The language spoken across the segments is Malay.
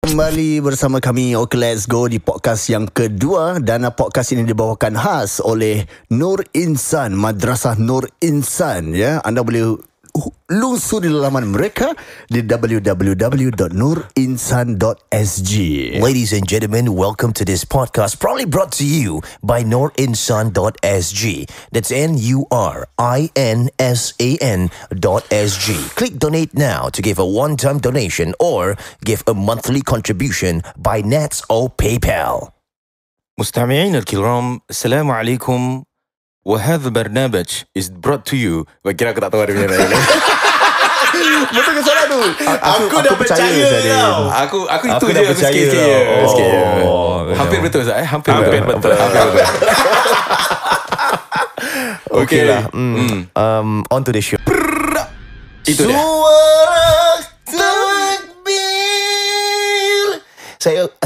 Kembali bersama kami Okay Let's Go di podcast yang kedua. Dan podcast ini dibawakan khas oleh Nur Insan, Madrasah Nur Insan, ya. Anda boleh lungsur di laman mereka di www.nurinsan.sg. Ladies and gentlemen, welcome to this podcast, proudly brought to you by nurinsan.sg. That's nurinsan.sg. Click donate now to give a one-time donation or give a monthly contribution by Nets or PayPal. مستمعين الكرام، السلام عليكم. وهذا برنامج is brought to you. Kira aku tak tahu ada macam mana. Betul ke salah tu? Aku dah percaya tau. Aku itu Aku je. dah Aku percaya sikit je. tau. Sikit je. Oh, Hampir betul Zat. Hampir betul. Okay lah. On to the show. Itu dia.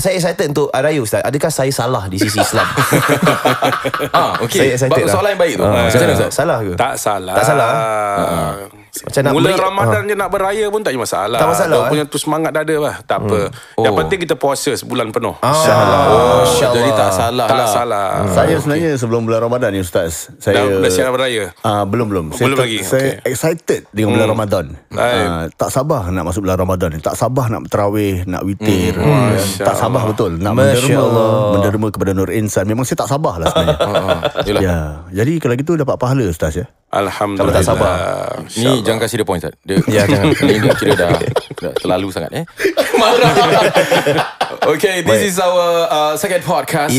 Saya excited untuk Raya Ustaz. Adakah saya salah di sisi Islam? Okay. Saya excited lah. Soalan yang baik tu. Macam mana Ustaz? Salah ke? Tak salah. Tak salah. Macam nak Mula beri- Ramadan je nak beraya pun tak ada masalah. Tak masalah, Kau punya tu semangat dah ada lah. Tak apa. Yang penting kita puasa sebulan penuh. InsyaAllah. Jadi tak salah Tak lah. salah. Saya sebenarnya sebelum bulan Ramadan ni Ustaz, saya Dah siap beraya. belum. Belum lagi, Saya excited dengan bulan Ramadan. Baik. Tak sabar nak masuk bulan Ramadan ni. Tak sabar nak tarawih, nak witir. Tak sabar betul nak Masya Allah. menderma kepada Nur Insan. Memang saya tak sabar lah sebenarnya. Yelah. Ya. Jadi kalau gitu dapat pahala Ustaz, ya. Alhamdulillah. Kalau tak sabar. Ni jangan kasih dia point Zat. Dia jangan. Ni kira dah terlalu sangat marah. Okay, this is our second podcast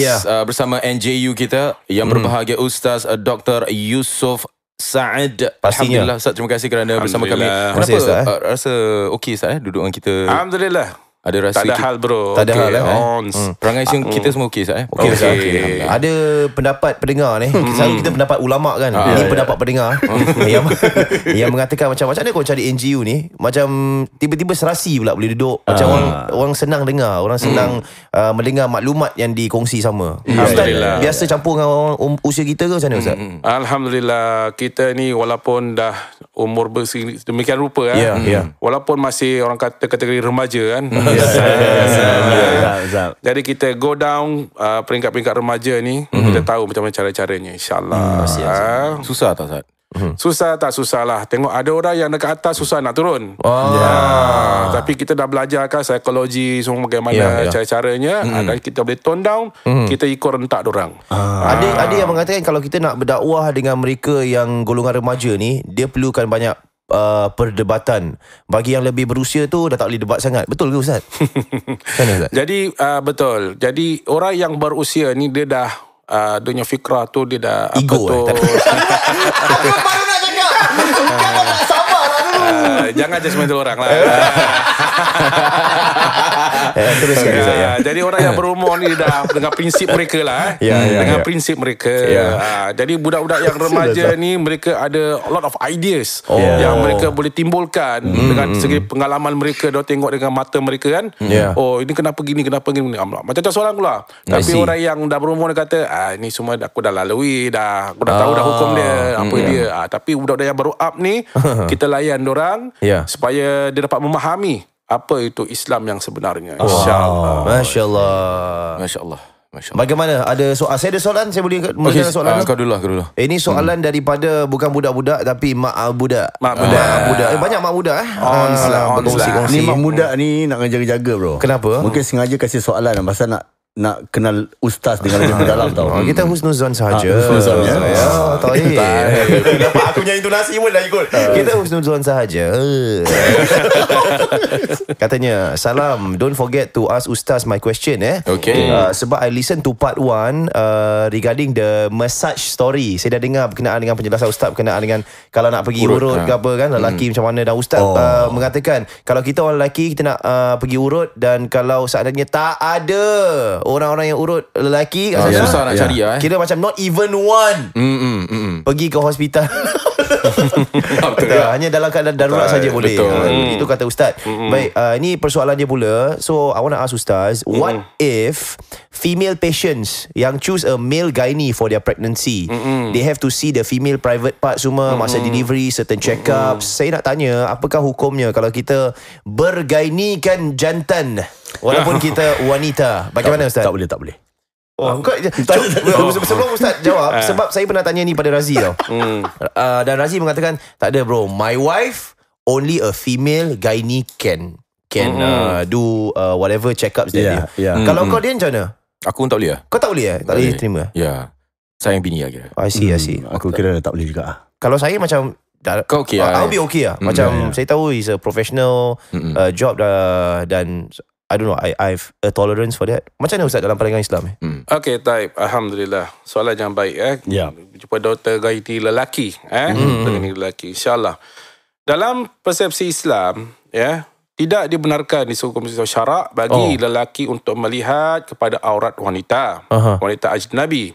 bersama NJU kita yang berbahagia Ustaz Dr. Yusof Saad. Pastinya. Alhamdulillah Ustaz, terima kasih kerana bersama kami. Alhamdulillah. Kenapa Terima kasih, Ustaz, rasa okey Ustaz duduk dengan kita? Alhamdulillah. Ada rasa Tak ada hal bro. Tak ada hal, perangai kita semua okey Ustaz Okey, Okey. Ustaz. Ada pendapat pendengar ni. Selalu kita pendapat ulama' kan. Ini pendapat pendengar yang mengatakan macam mana kau cari NGU ni, macam tiba-tiba serasi pula boleh duduk. Macam orang senang dengar, orang senang mendengar maklumat yang dikongsi sama. Ustaz Alhamdulillah. biasa campur dengan orang usia kita ke macam mana Ustaz? Alhamdulillah. Kita ni walaupun dah umur demikian rupa Ya, ya. walaupun masih orang kata kategori remaja kan. Jadi kita go down peringkat-peringkat remaja ni, kita tahu macam mana cara-caranya, insyaAllah. susah tak Ustaz? Susah tak susah lah. Tengok ada orang yang dekat atas susah nak turun. Tapi kita dah belajar kan psikologi semua bagaimana cara-caranya. Dan kita boleh tone down, kita ikut rentak dorang. Ada yang mengatakan kalau kita nak berdakwah dengan mereka yang golongan remaja ni, dia perlukan banyak perdebatan. Bagi yang lebih berusia tu dah tak boleh debat sangat. Betul ke Ustaz? Macam mana Ustaz? Jadi betul. Jadi orang yang berusia ni dia dah dia punya fikrah tu dia dah Ego apa tu. Aku baru nak cakap. Kau tak sabar lah dulu. Jangan judgemental orang lah. Teruskan Ustaz ya. Jadi orang yang berumur ni dah dengan prinsip mereka lah. Dengan prinsip mereka. Jadi budak-budak yang remaja ni mereka ada a lot of ideas yang mereka boleh timbulkan dengan segi pengalaman mereka. Dia tengok dengan mata mereka kan. Oh ini kenapa gini. Macam tu soalan pula. Tapi orang yang dah berumur dia kata ni semua aku dah lalui dah. Aku dah tahu dah hukum dia. Apa dia. Tapi budak-budak yang baru up ni kita layan dorang supaya dia dapat memahami apa itu Islam yang sebenarnya. InsyaAllah. Masya Allah. Masya Allah. Bagaimana? Ada soal? Saya ada soalan. Saya boleh Okay, soalan. kau dulu. Ini soalan daripada bukan budak-budak tapi mak budak. Mak budak. Banyak mak budak Ni mak muda ni nak jaga-jaga bro. Kenapa? Mungkin sengaja kasih soalan pasal nak kenal ustaz dengan lebih mendalam tau. Kita husnuzon sahaja. Husnuzon, ya? Tahu kenapa aku punya intonasi pun dah ikut. Kita husnuzon sahaja. Katanya, salam, don't forget to ask ustaz my question Okay. sebab I listen to part 1 regarding the massage story. Saya dah dengar berkenaan dengan penjelasan ustaz berkenaan dengan kalau nak pergi urut ke apa kan, lelaki macam mana. Dan ustaz mengatakan kalau kita orang lelaki kita nak pergi urut, dan kalau seandainya tak ada orang-orang yang urut lelaki susah nak cari kira macam not even one pergi ke hospital. Hanya dalam keadaan darurat saja boleh. Itu kata ustaz. Baik, ini persoalan dia pula. So I want to ask ustaz, what if female patients yang choose a male gynae for their pregnancy, they have to see the female private part semua, masa delivery, certain check-ups. Saya nak tanya, apakah hukumnya kalau kita bergynaekan jantan? Walaupun kita wanita. Bagaimana Ustaz? Tak boleh. Oh, sebelum Ustaz jawab, sebab saya pernah tanya ni pada Razi tau. Dan Razi mengatakan, tak ada bro, my wife only a female gynae can do whatever check-ups that dia. Kalau kau dia macam mana? Aku tak boleh. Kau tak boleh tak boleh terima? Ya. Sayang bini lah kira. I see. Aku kira tak boleh juga. Kalau saya macam kau okay lah. I'll be okay lah. Macam saya tahu is a professional job dan I don't know, I've a tolerance for that. Macam mana Ustaz dalam pandangan Islam? Okay, taib. Alhamdulillah. Soalan yang baik. Jumpa doktor gynae lelaki. Gynae lelaki. InsyaAllah. Dalam persepsi Islam, tidak dibenarkan di hukum syarak bagi lelaki untuk melihat kepada aurat wanita. Wanita ajnabi.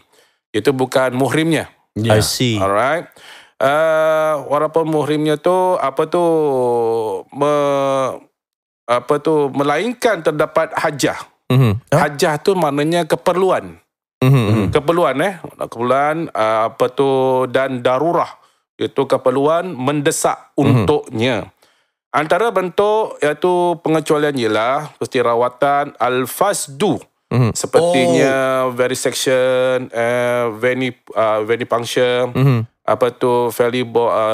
Itu bukan muhrimnya. I see. Alright. Walaupun muhrimnya tu melainkan terdapat hajah. Hajah tu maknanya keperluan. Keperluan dan darurah. Itu keperluan mendesak untuknya. Antara bentuk iaitu pengecualian ialah seperti rawatan al-fasdu. Sepertinya verisection, venipuncture,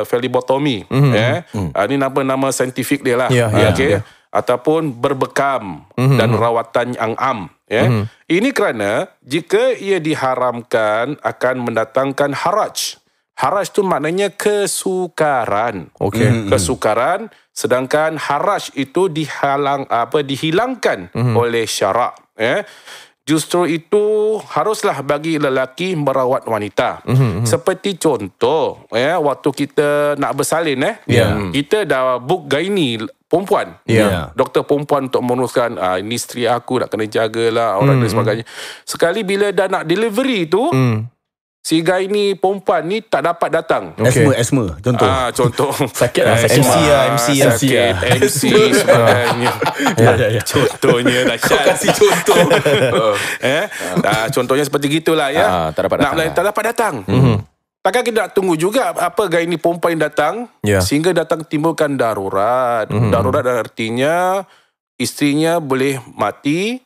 phlebotomy. Ini nama saintifik dia lah. Ataupun berbekam dan rawatan yang am. Ini kerana jika ia diharamkan akan mendatangkan haraj. Haraj tu maknanya kesukaran. Kesukaran, sedangkan haraj itu dihilangkan oleh syarak. Justru itu haruslah bagi lelaki merawat wanita. Seperti contoh, waktu kita nak bersalin, kita dah book gynae perempuan. Doktor perempuan untuk menguruskan ini isteri aku nak kena jagalah orang dan sebagainya. Sekali bila dah nak delivery tu, si gynae perempuan ni tak dapat datang. Asma contoh. Contoh. Sakit lah. MC sebagainya. Contohnya dahsyat. Kasih contoh. Contohnya seperti gitulah tak dapat datang. Takkan kita nak tunggu juga apa gynae perempuan yang datang sehingga datang timbulkan darurat. Darurat artinya isterinya boleh mati,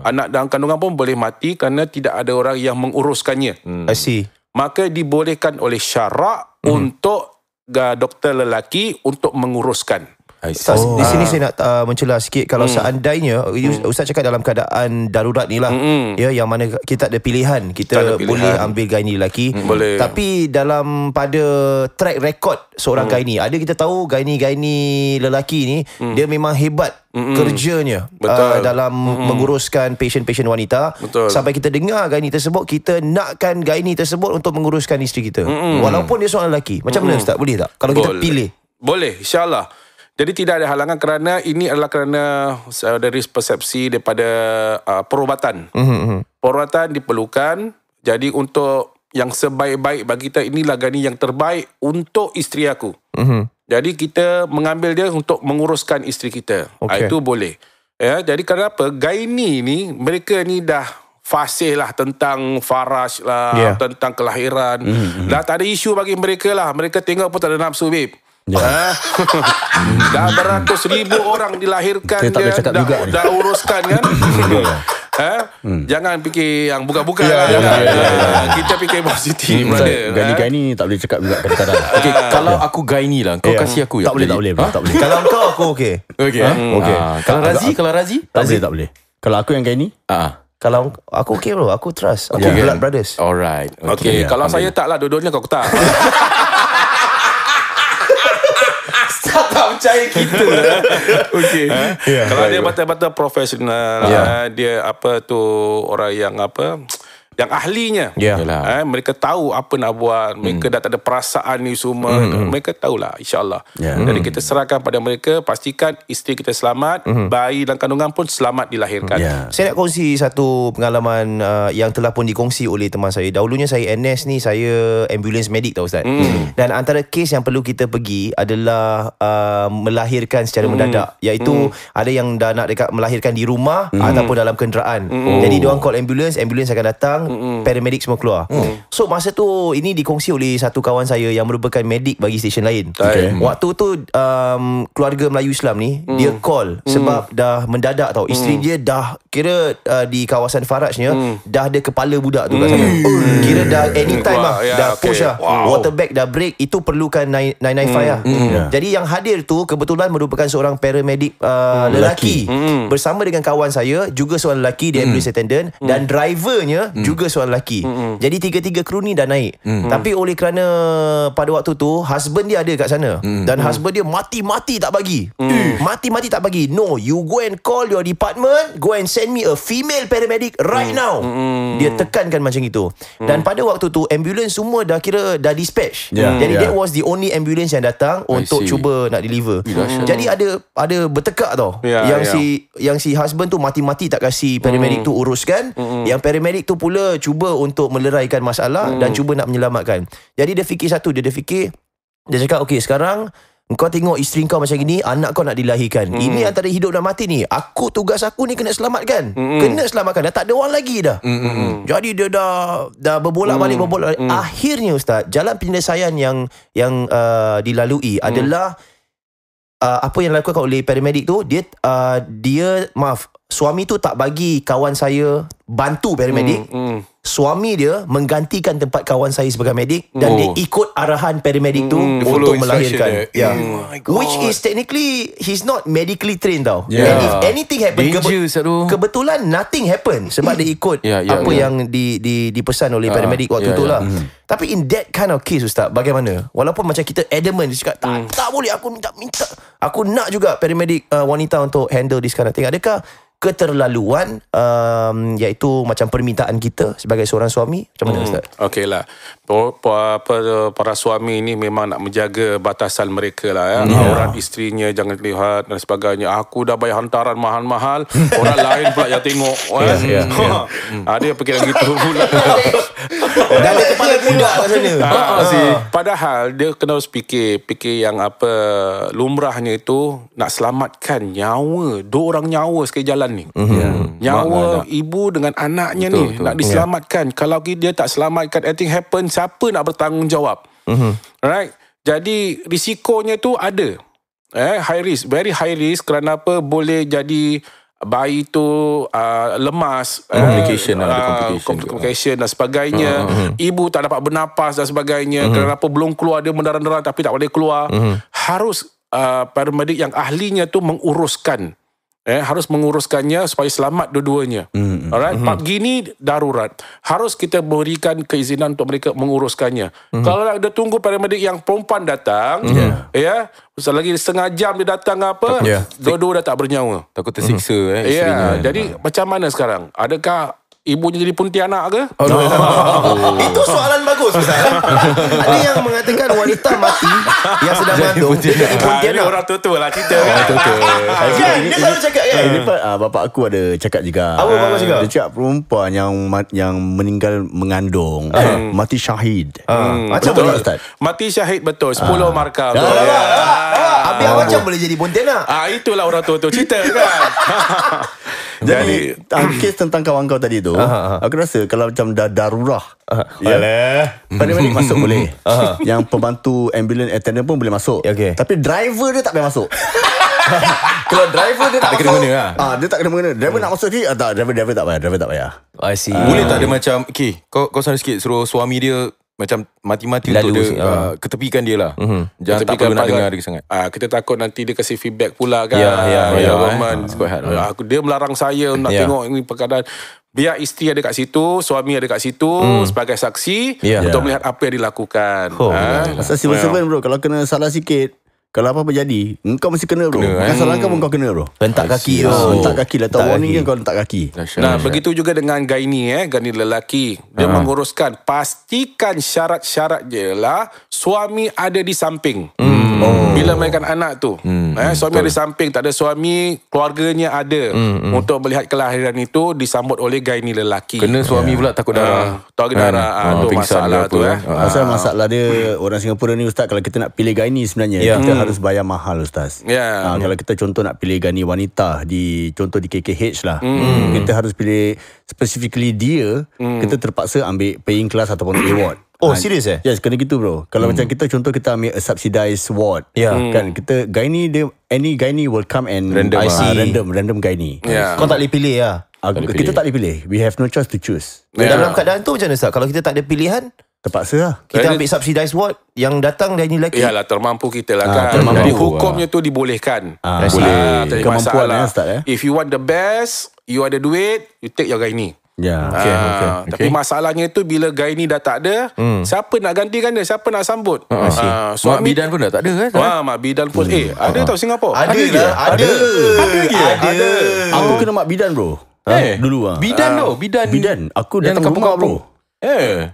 anak dalam kandungan pun boleh mati kerana tidak ada orang yang menguruskannya. I see. Maka dibolehkan oleh syarak untuk doktor lelaki untuk menguruskan. Ustaz, di sini saya nak mencelah sikit. Kalau seandainya Ustaz cakap dalam keadaan darurat ni lah, yang mana kita ada pilihan, kita boleh ambil gynae lelaki. Boleh. Tapi dalam pada track record seorang gynae, ada kita tahu gynae lelaki ni dia memang hebat kerjanya dalam menguruskan pasien-pasien wanita. Sampai kita dengar gynae tersebut, kita nakkan gynae tersebut untuk menguruskan isteri kita, walaupun dia seorang lelaki. Macam mana Ustaz, boleh tak kalau kita pilih? Boleh, insyaAllah. Jadi tidak ada halangan kerana ini adalah kerana dari persepsi daripada perubatan. Perubatan diperlukan. Jadi untuk yang sebaik-baik bagi kita, inilah gynae yang terbaik untuk isteri aku. Jadi kita mengambil dia untuk menguruskan isteri kita. Itu boleh. Jadi kenapa? Gynae ni, mereka ni dah fasih lah tentang faraj lah, tentang kelahiran. Dah tak ada isu bagi mereka lah. Mereka tengok pun tak ada nafsu, babe. Dah beratus ribu orang dilahirkan dia, dah uruskan kan. Jangan fikir yang buka-buka lah. Kita fikir positif. Gynae tak boleh cakap juga kadang-kadang. Kalau aku gynae lah, kau kasih aku tak boleh. Kalau kau aku okey. Kalau Razi? Tak boleh. Kalau aku yang gynae, kalau aku okey bro, aku trust. Aku blood brothers. Alright. Kalau saya tak lah, dua-duanya kau tak. Tak percaya kita. Kalau dia betul-betul profesional, dia orang yang ahlinya. Mereka tahu apa nak buat. Mereka dah tak ada perasaan ni semua. Mereka tahulah, insyaAllah. Jadi kita serahkan pada mereka. Pastikan isteri kita selamat, bayi dan kandungan pun selamat dilahirkan. Saya nak kongsi satu pengalaman yang telah pun dikongsi oleh teman saya. Dahulunya saya NS ni, saya ambulance medik tau Ustaz. Dan antara kes yang perlu kita pergi adalah melahirkan secara mendadak. Iaitu ada yang dah nak melahirkan di rumah ataupun dalam kenderaan. Jadi diorang call ambulance akan datang datang, paramedic semua keluar. So masa tu ini dikongsi oleh satu kawan saya yang merupakan medik bagi stesen lain. Waktu tu keluarga Melayu Islam ni dia call sebab dah mendadak tau. Isteri dia dah kira di kawasan Farajnya dah ada kepala budak tu kat sana. Kira dah anytime lah, dah push lah. Water bag dah break, itu perlukan 995 lah. Jadi yang hadir tu kebetulan merupakan seorang paramedic lelaki bersama dengan kawan saya juga seorang lelaki, dia ambulance attendant, dan drivernya juga seorang lelaki. Jadi tiga-tiga kru ni dah naik. Tapi oleh kerana pada waktu tu husband dia ada kat sana, dan husband dia mati-mati tak bagi. Mati-mati tak bagi. No, you go and call your department, go and send me a female paramedic right now. Dia tekankan macam itu. Dan pada waktu tu ambulance semua dah kira dah dispatch. Jadi that was the only ambulance yang datang untuk cuba nak deliver. Jadi ada bertekak tau. Yang si husband tu mati-mati tak kasi paramedic tu uruskan. Yang paramedic tu pula cuba untuk meleraikan masalah dan cuba nak menyelamatkan. Jadi dia fikir satu, dia cakap okey, sekarang kau tengok isteri kau macam gini, anak kau nak dilahirkan. Ini antara hidup dan mati ni. Tugas aku ni kena selamatkan. Kena selamatkan. Dah tak ada orang lagi dah. Jadi dia dah berbolak-balik. Akhirnya Ustaz, jalan penyelesaian yang dilalui adalah apa yang dilakukan oleh paramedic tu, dia suami tu tak bagi kawan saya bantu paramedic. Suami dia menggantikan tempat kawan saya sebagai medik dan dia ikut arahan paramedic tu untuk melahirkan. Which is technically he's not medically trained tau. And if anything happen, kebetulan nothing happen sebab dia ikut apa yang dipesan oleh paramedic waktu tu lah. Tapi in that kind of case Ustaz, bagaimana? Walaupun macam kita adamant, dia cakap tak boleh, aku minta, aku nak juga paramedic wanita untuk handle this kind of thing. Adakah keterlaluan iaitu macam permintaan kita sebagai seorang suami? Macam mana Ustaz? Okey lah, para suami ni memang nak menjaga batasan mereka lah ya. Aurat isterinya jangan lihat dan sebagainya. Aku dah bayar hantaran mahal-mahal, orang lain pula yang tengok. Ada yang fikir gitu pula. Dah ada kepala budak kat sana. Padahal dia kena harus fikir yang apa lumrahnya itu nak selamatkan nyawa, 2 orang nyawa sekali jalan ni. Nyawa ibu dengan anaknya betul, nak diselamatkan. Kalau dia tak selamatkan, anything happen, siapa nak bertanggungjawab? Right? Jadi risikonya tu ada. High risk, very high risk. Kerana apa? Boleh jadi bayi tu lemas, complication dan sebagainya. Ibu tak dapat bernapas dan sebagainya. Kerana apa? Belum keluar, dia mendarah-darah tapi tak boleh keluar. Harus paramedic yang ahlinya tu menguruskan. Harus menguruskannya supaya selamat dua-duanya. Alright, begini darurat. Harus kita berikan keizinan untuk mereka menguruskannya. Kalau dia tunggu paramedic yang perempuan datang, lagi setengah jam dia datang apa, dua-dua dah tak bernyawa. Takut tersiksa isterinya. Jadi macam mana sekarang? Adakah ibunya jadi puntianak ke? Itu soalan bagus Ustaz. Ada yang mengatakan wanita mati yang sedang mengandung jadi puntianak. Orang tua lah cerita kan. Dia selalu cakap kan. Ini bapak aku ada cakap juga. Apa bapak cakap? Dia cakap perempuan yang meninggal mengandung mati syahid. Macam mana Ustaz? Mati syahid betul. 10 markah. Habis macam boleh jadi pontianak? Itulah orang tua tu cerita kan. Jadi kes tentang kawan kau tadi tu, aku rasa kalau macam dah darurah, paramedic masuk boleh. Yang pembantu ambulance attendant pun boleh masuk. Tapi driver dia tak boleh masuk. Kalau driver dia tak kena mengena lah. Dia tak kena mengena. Driver nak masuk sikit, driver tak payah. I see. Boleh tak ada macam kau sana sikit, suruh suami dia macam mati-mati untuk dia ketepikan dia lah. Jangan tak perlu nak dengar dia sangat. Kita takut nanti dia kasih feedback pula kan. Dia melarang saya nak tengok ini perkataan. Biar isteri ada kat situ, suami ada kat situ sebagai saksi untuk melihat apa yang dilakukan. Pasal civil servant bro, kalau kena salah sikit, kalau apa-apa jadi, engkau mesti kena bro. Salah kau pun kau kena bro. Hentak kaki tu. Hentak kaki lah. Tahu warning kan kau hentak kaki. Begitu juga dengan gaini lelaki. Dia menguruskan. Pastikan syarat-syarat je lah suami ada di samping. Bila melahirkan anak tu. Suami ada samping, tak ada suami, keluarganya ada untuk melihat kelahiran itu disambut oleh gynae lelaki. Kena suami pula takut darah. Takut darah. Itu masalah tu. Pasal masalah dia, orang Singapura ni Ustaz, kalau kita nak pilih gynae sebenarnya, kita harus bayar mahal Ustaz. Kalau kita contoh nak pilih gynae wanita contoh di KKH lah, kita harus pilih specifically dia, kita terpaksa ambil paying class ataupun A ward. Oh, serius Yes, kena gitu bro. Kalau macam kita contoh kita ambil a subsidized ward, kan kita gynae dia, any gynae will come and random gynae. Kau tak boleh pilih lah. Kita tak boleh pilih. We have no choice to choose. Dalam keadaan tu macam mana Ustaz? Kalau kita tak ada pilihan, terpaksa lah. kita ambil subsidized ward, yang datang gynae lelaki. Yalah, termampu kita lah kan. Jadi hukumnya tu dibolehkan. Boleh. Tak ada Kemampuan masalah. Ustaz. If you want the best, you ada duit, you take your gynae. Tapi masalahnya tu bila gynae dah tak ada, siapa nak gantikan dia? Siapa nak sambut? Mak bidan pun dah tak ada kan? Mak bidan pun ada tau Singapura. Ada. Aku kena mak bidan bro. Dulu Bidan tau. Bidan. Aku datang rumah bro.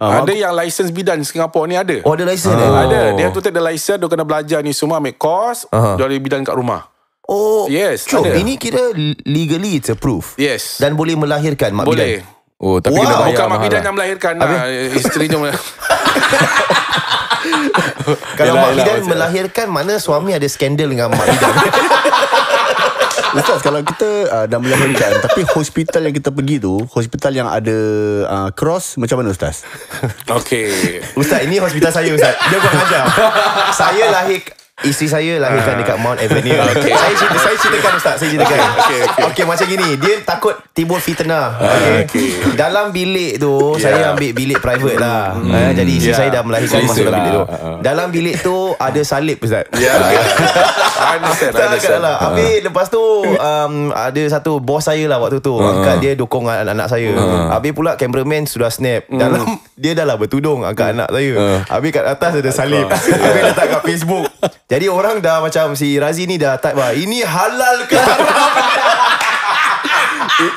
Ada yang license bidan Singapura ni ada. Oh, ada license Ada. Dia tu take the license, dia kena belajar ni semua, ambil course, dari bidan kat rumah. Oh, yes, so ada. ini kira legally it's approved. Yes. Dan boleh melahirkan mak Boleh. bidan. Oh, tapi kena bayar bukan mak mahal bidan lah. yang melahirkan lah. Isterinya Kalau mak bidan macam melahirkan, mana suami ada skandal dengan mak bidan. Ustaz, kalau kita dah melahirkan tapi hospital yang kita pergi tu, hospital yang ada cross, macam mana Ustaz? Okay. Ustaz, ini hospital saya Ustaz. Dia bukan ajar. Isteri saya lahirkan dekat Mount Avenue. Saya ceritakan Ustaz, saya ceritakan. Okay, macam gini, dia takut timbul fitnah. Dalam bilik tu, saya ambil bilik private lah. Jadi isteri saya dah melahirkan masuk dalam bilik tu. Dalam bilik tu ada salib Ustaz. I understand. Habis lepas tu ada satu bos saya lah waktu tu, angkat dia dukung anak saya. Habis pula cameraman sudah snap. Dalam dia dah lah bertudung angkat anak saya. Habis kat atas ada salib. Habis letak kat Facebook. Jadi orang dah macam si Razi ni dah type lah, ini halal ke?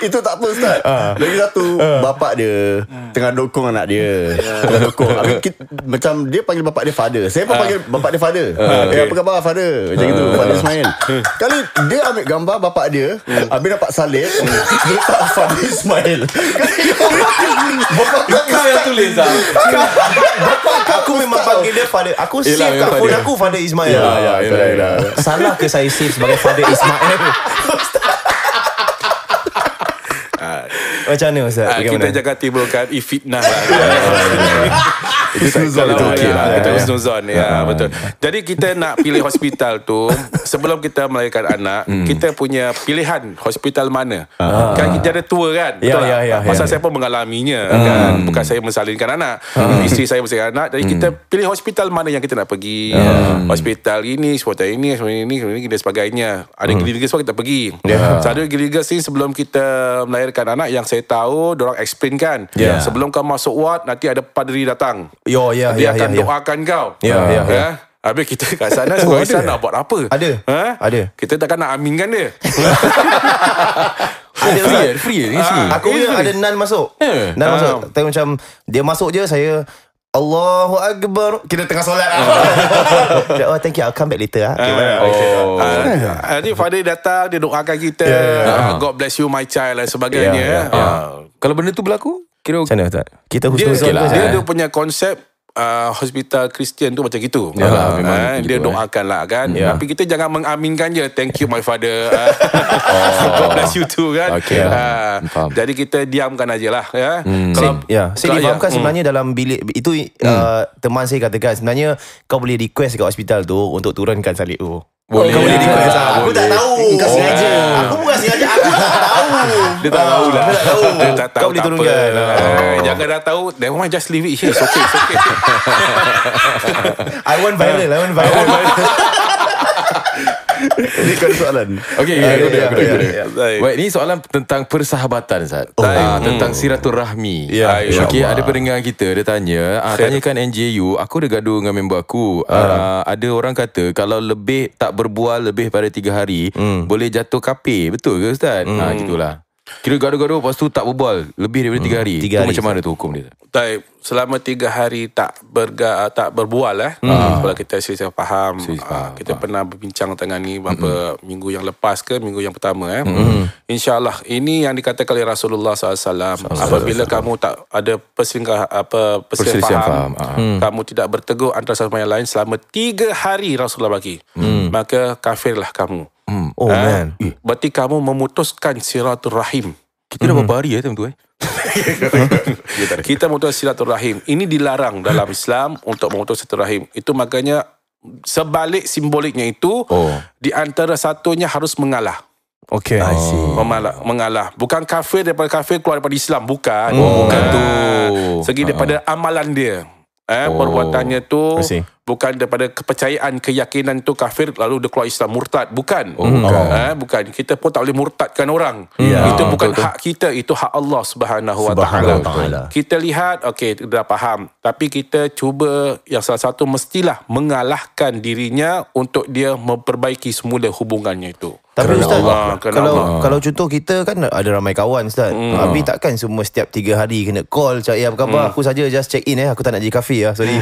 Itu tak apa Ustaz. Lagi satu, bapak dia tengah dokong anak dia. Tengah dokong. Macam dia panggil bapak dia father. Saya pun panggil bapak dia father. Apa khabar father? Macam gitu, Father Ismail. Kali dia ambil gambar bapak dia, habis dapat salib, dia letak Father Ismail. Bapak Kau yang tulis lah. Aku memang panggil dia father. Aku save kat phone aku Father Ismail. Salah ke saya save sebagai Father Ismail? Macam mana Ustaz? Kita jangan timbulkan fitnah lah. Itu okey lah. Kita husnuzon. Betul. Jadi kita nak pilih hospital tu, sebelum kita melahirkan anak, kita punya pilihan hospital mana. Kan kita ada tour kan. Betul tak? Pasal saya pun mengalaminya kan. Bukan saya mensalinkan anak, isteri saya mensalinkan anak. Jadi kita pilih hospital mana yang kita nak pergi. Hospital ini, hospital ini dan sebagainya. Ada gila-gila semua kita pergi. Ada gila-gila sini sebelum kita melahirkan anak, yang saya tahu diorang explain kan, sebelum kau masuk ward nanti ada padri datang. Dia akan doakan kau. Habis kita kat sana sebagai Islam nak buat apa? Ada. Kita takkan nak aminkan dia. Ada Free ni. Aku punya ada nan masuk. Nan masuk. Tapi macam dia masuk je, saya Allahu Akbar. Kita tengah solat. Oh, thank you, I'll come back later. Nanti father datang, dia doakan kita. God bless you my child dan sebagainya. Kalau benda tu berlaku, kira Macam mana Ustaz? Kita Dia husnuzon dia punya konsep hospital Kristian tu macam gitu. Dia doakan lah kan. Tapi kita jangan mengaminkan je. Thank you my father. God bless you too kan. Jadi kita diamkan aje lah. Kalau saya difahamkan sebenarnya dalam bilik itu, teman saya katakan sebenarnya kau boleh request kat hospital tu untuk turunkan salib tu. Kau boleh request. Aku tak tahu. Kau sengaja. Aku bukan sengaja. Aku tak tahu. dia tak tahu lah. Dia tak tahu. Kau boleh turunkan. Jangan dah tahu. Never mind, just leave it here. It's okay. I want viral. Ini kan soalan. Okey, baik, ni soalan tentang persahabatan Ustaz. Tentang silaturahmi. Okey, ada pendengar kita dia tanya, tanyakan NJU, aku ada gaduh dengan member aku. Ada orang kata kalau lebih tak berbual lebih pada 3 hari boleh jatuh kapir. Betul ke Ustaz? Gitulah. Kira gaduh-gaduh lepas tu tak berbual lebih daripada 3 hari. 3 hari. Macam mana tu hukum dia? Baik, selama 3 hari tak berbual kalau kita selisih faham, kita pernah berbincang tentang ni beberapa minggu yang lepas ke minggu yang pertama InsyaAllah ini yang dikatakan oleh Rasulullah SAW. Apabila kamu tak ada perselisihan faham, kamu tidak bertegur antara satu sama yang lain selama 3 hari Rasulullah bagi, maka kafirlah kamu. Oh man. Berarti kamu memutuskan silaturahim. Kita dah berapa hari time tu Kita memutus silaturahim. Ini dilarang dalam Islam untuk memutus silaturahim. Itu makanya sebalik simboliknya itu di antara satunya harus mengalah. Okay. Mengalah. Bukan kafir daripada kafir keluar daripada Islam. Bukan. Bukan tu. Segi daripada amalan dia. Perbuatannya tu bukan daripada kepercayaan, keyakinan tu kafir lalu dia keluar Islam, murtad. Bukan. Bukan. Kita pun tak boleh murtadkan orang. Itu bukan hak kita, itu hak Allah Subhanahu Wa Taala. Kita lihat, okey, dah faham. Tapi kita cuba yang salah satu mestilah mengalahkan dirinya untuk dia memperbaiki semula hubungannya itu. Tapi Ustaz, kalau Allah. contoh kita kan ada ramai kawan Ustaz. Tapi takkan semua setiap 3 hari kena call cakap, apa khabar? Aku saja just check in aku tak nak pergi kafe sorry.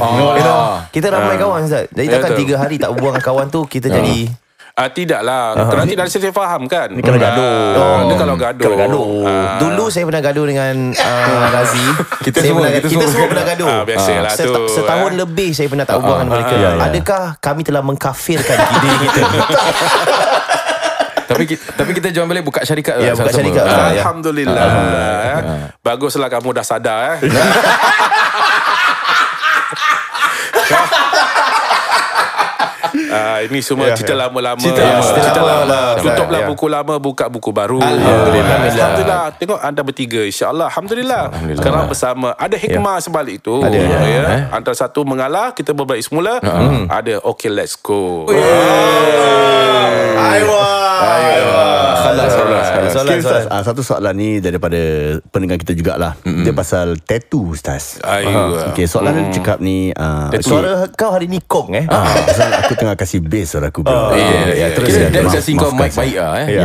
Kita ramai kawan Ustaz. Jadi takkan 3 hari tak berbual dengan kawan tu kita jadi tidaklah. Nanti dah saya faham kan. Ni kalau gaduh. Dia kalau gaduh. Dulu saya pernah gaduh dengan Razi. Kita semua pernah gaduh. Biasalah tu. Setahun lebih saya pernah tak berbual dengan mereka. Adakah kami telah mengkafirkan diri kita? Tapi kita jangan balik buka syarikat lah. Buka syarikat. Alhamdulillah. Baguslah kamu dah sadar. Ini semua cerita lama-lama. Tutuplah buku lama, buka buku baru. Alhamdulillah. Tengok anda bertiga, insya-Allah. Alhamdulillah. Sekarang bersama. Ada hikmah sebalik itu. Antara satu mengalah, kita berbaik semula. Ada okay, let's go. Satu soalan ni daripada pendengar kita jugalah. Dia pasal tattoo Ustaz. Okay, soalan dia cakap ni Suara kau hari ni kong pasal aku tengah kasih bass suara aku bro. Terus dia kasi kau mic baik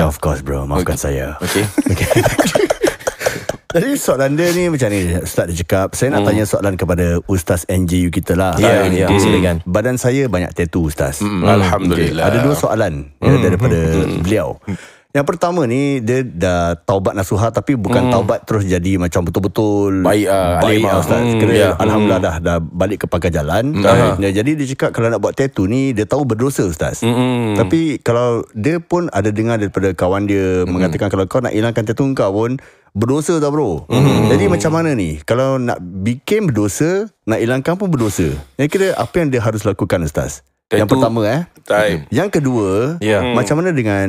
of course bro. Maafkan saya. Okay. Jadi soalan dia ni macam ni Ustaz, dia cakap saya nak tanya soalan kepada Ustaz NJU kita lah. Silakan. Badan saya banyak tattoo Ustaz. Alhamdulillah. Ada 2 soalan daripada beliau. Yang pertama ni dia dah taubat nasuha tapi bukan taubat terus jadi macam betul-betul baik Ustaz. Alhamdulillah dah balik ke pangkal jalan. Jadi dia cakap kalau nak buat tattoo ni dia tahu berdosa Ustaz. Tapi kalau dia pun ada dengar daripada kawan dia mengatakan kalau kau nak hilangkan tattoo kau pun berdosa tau bro. Jadi macam mana ni? Kalau nak bikin berdosa, nak hilangkan pun berdosa. Kira apa yang dia harus lakukan Ustaz? Yang pertama Yang kedua macam mana dengan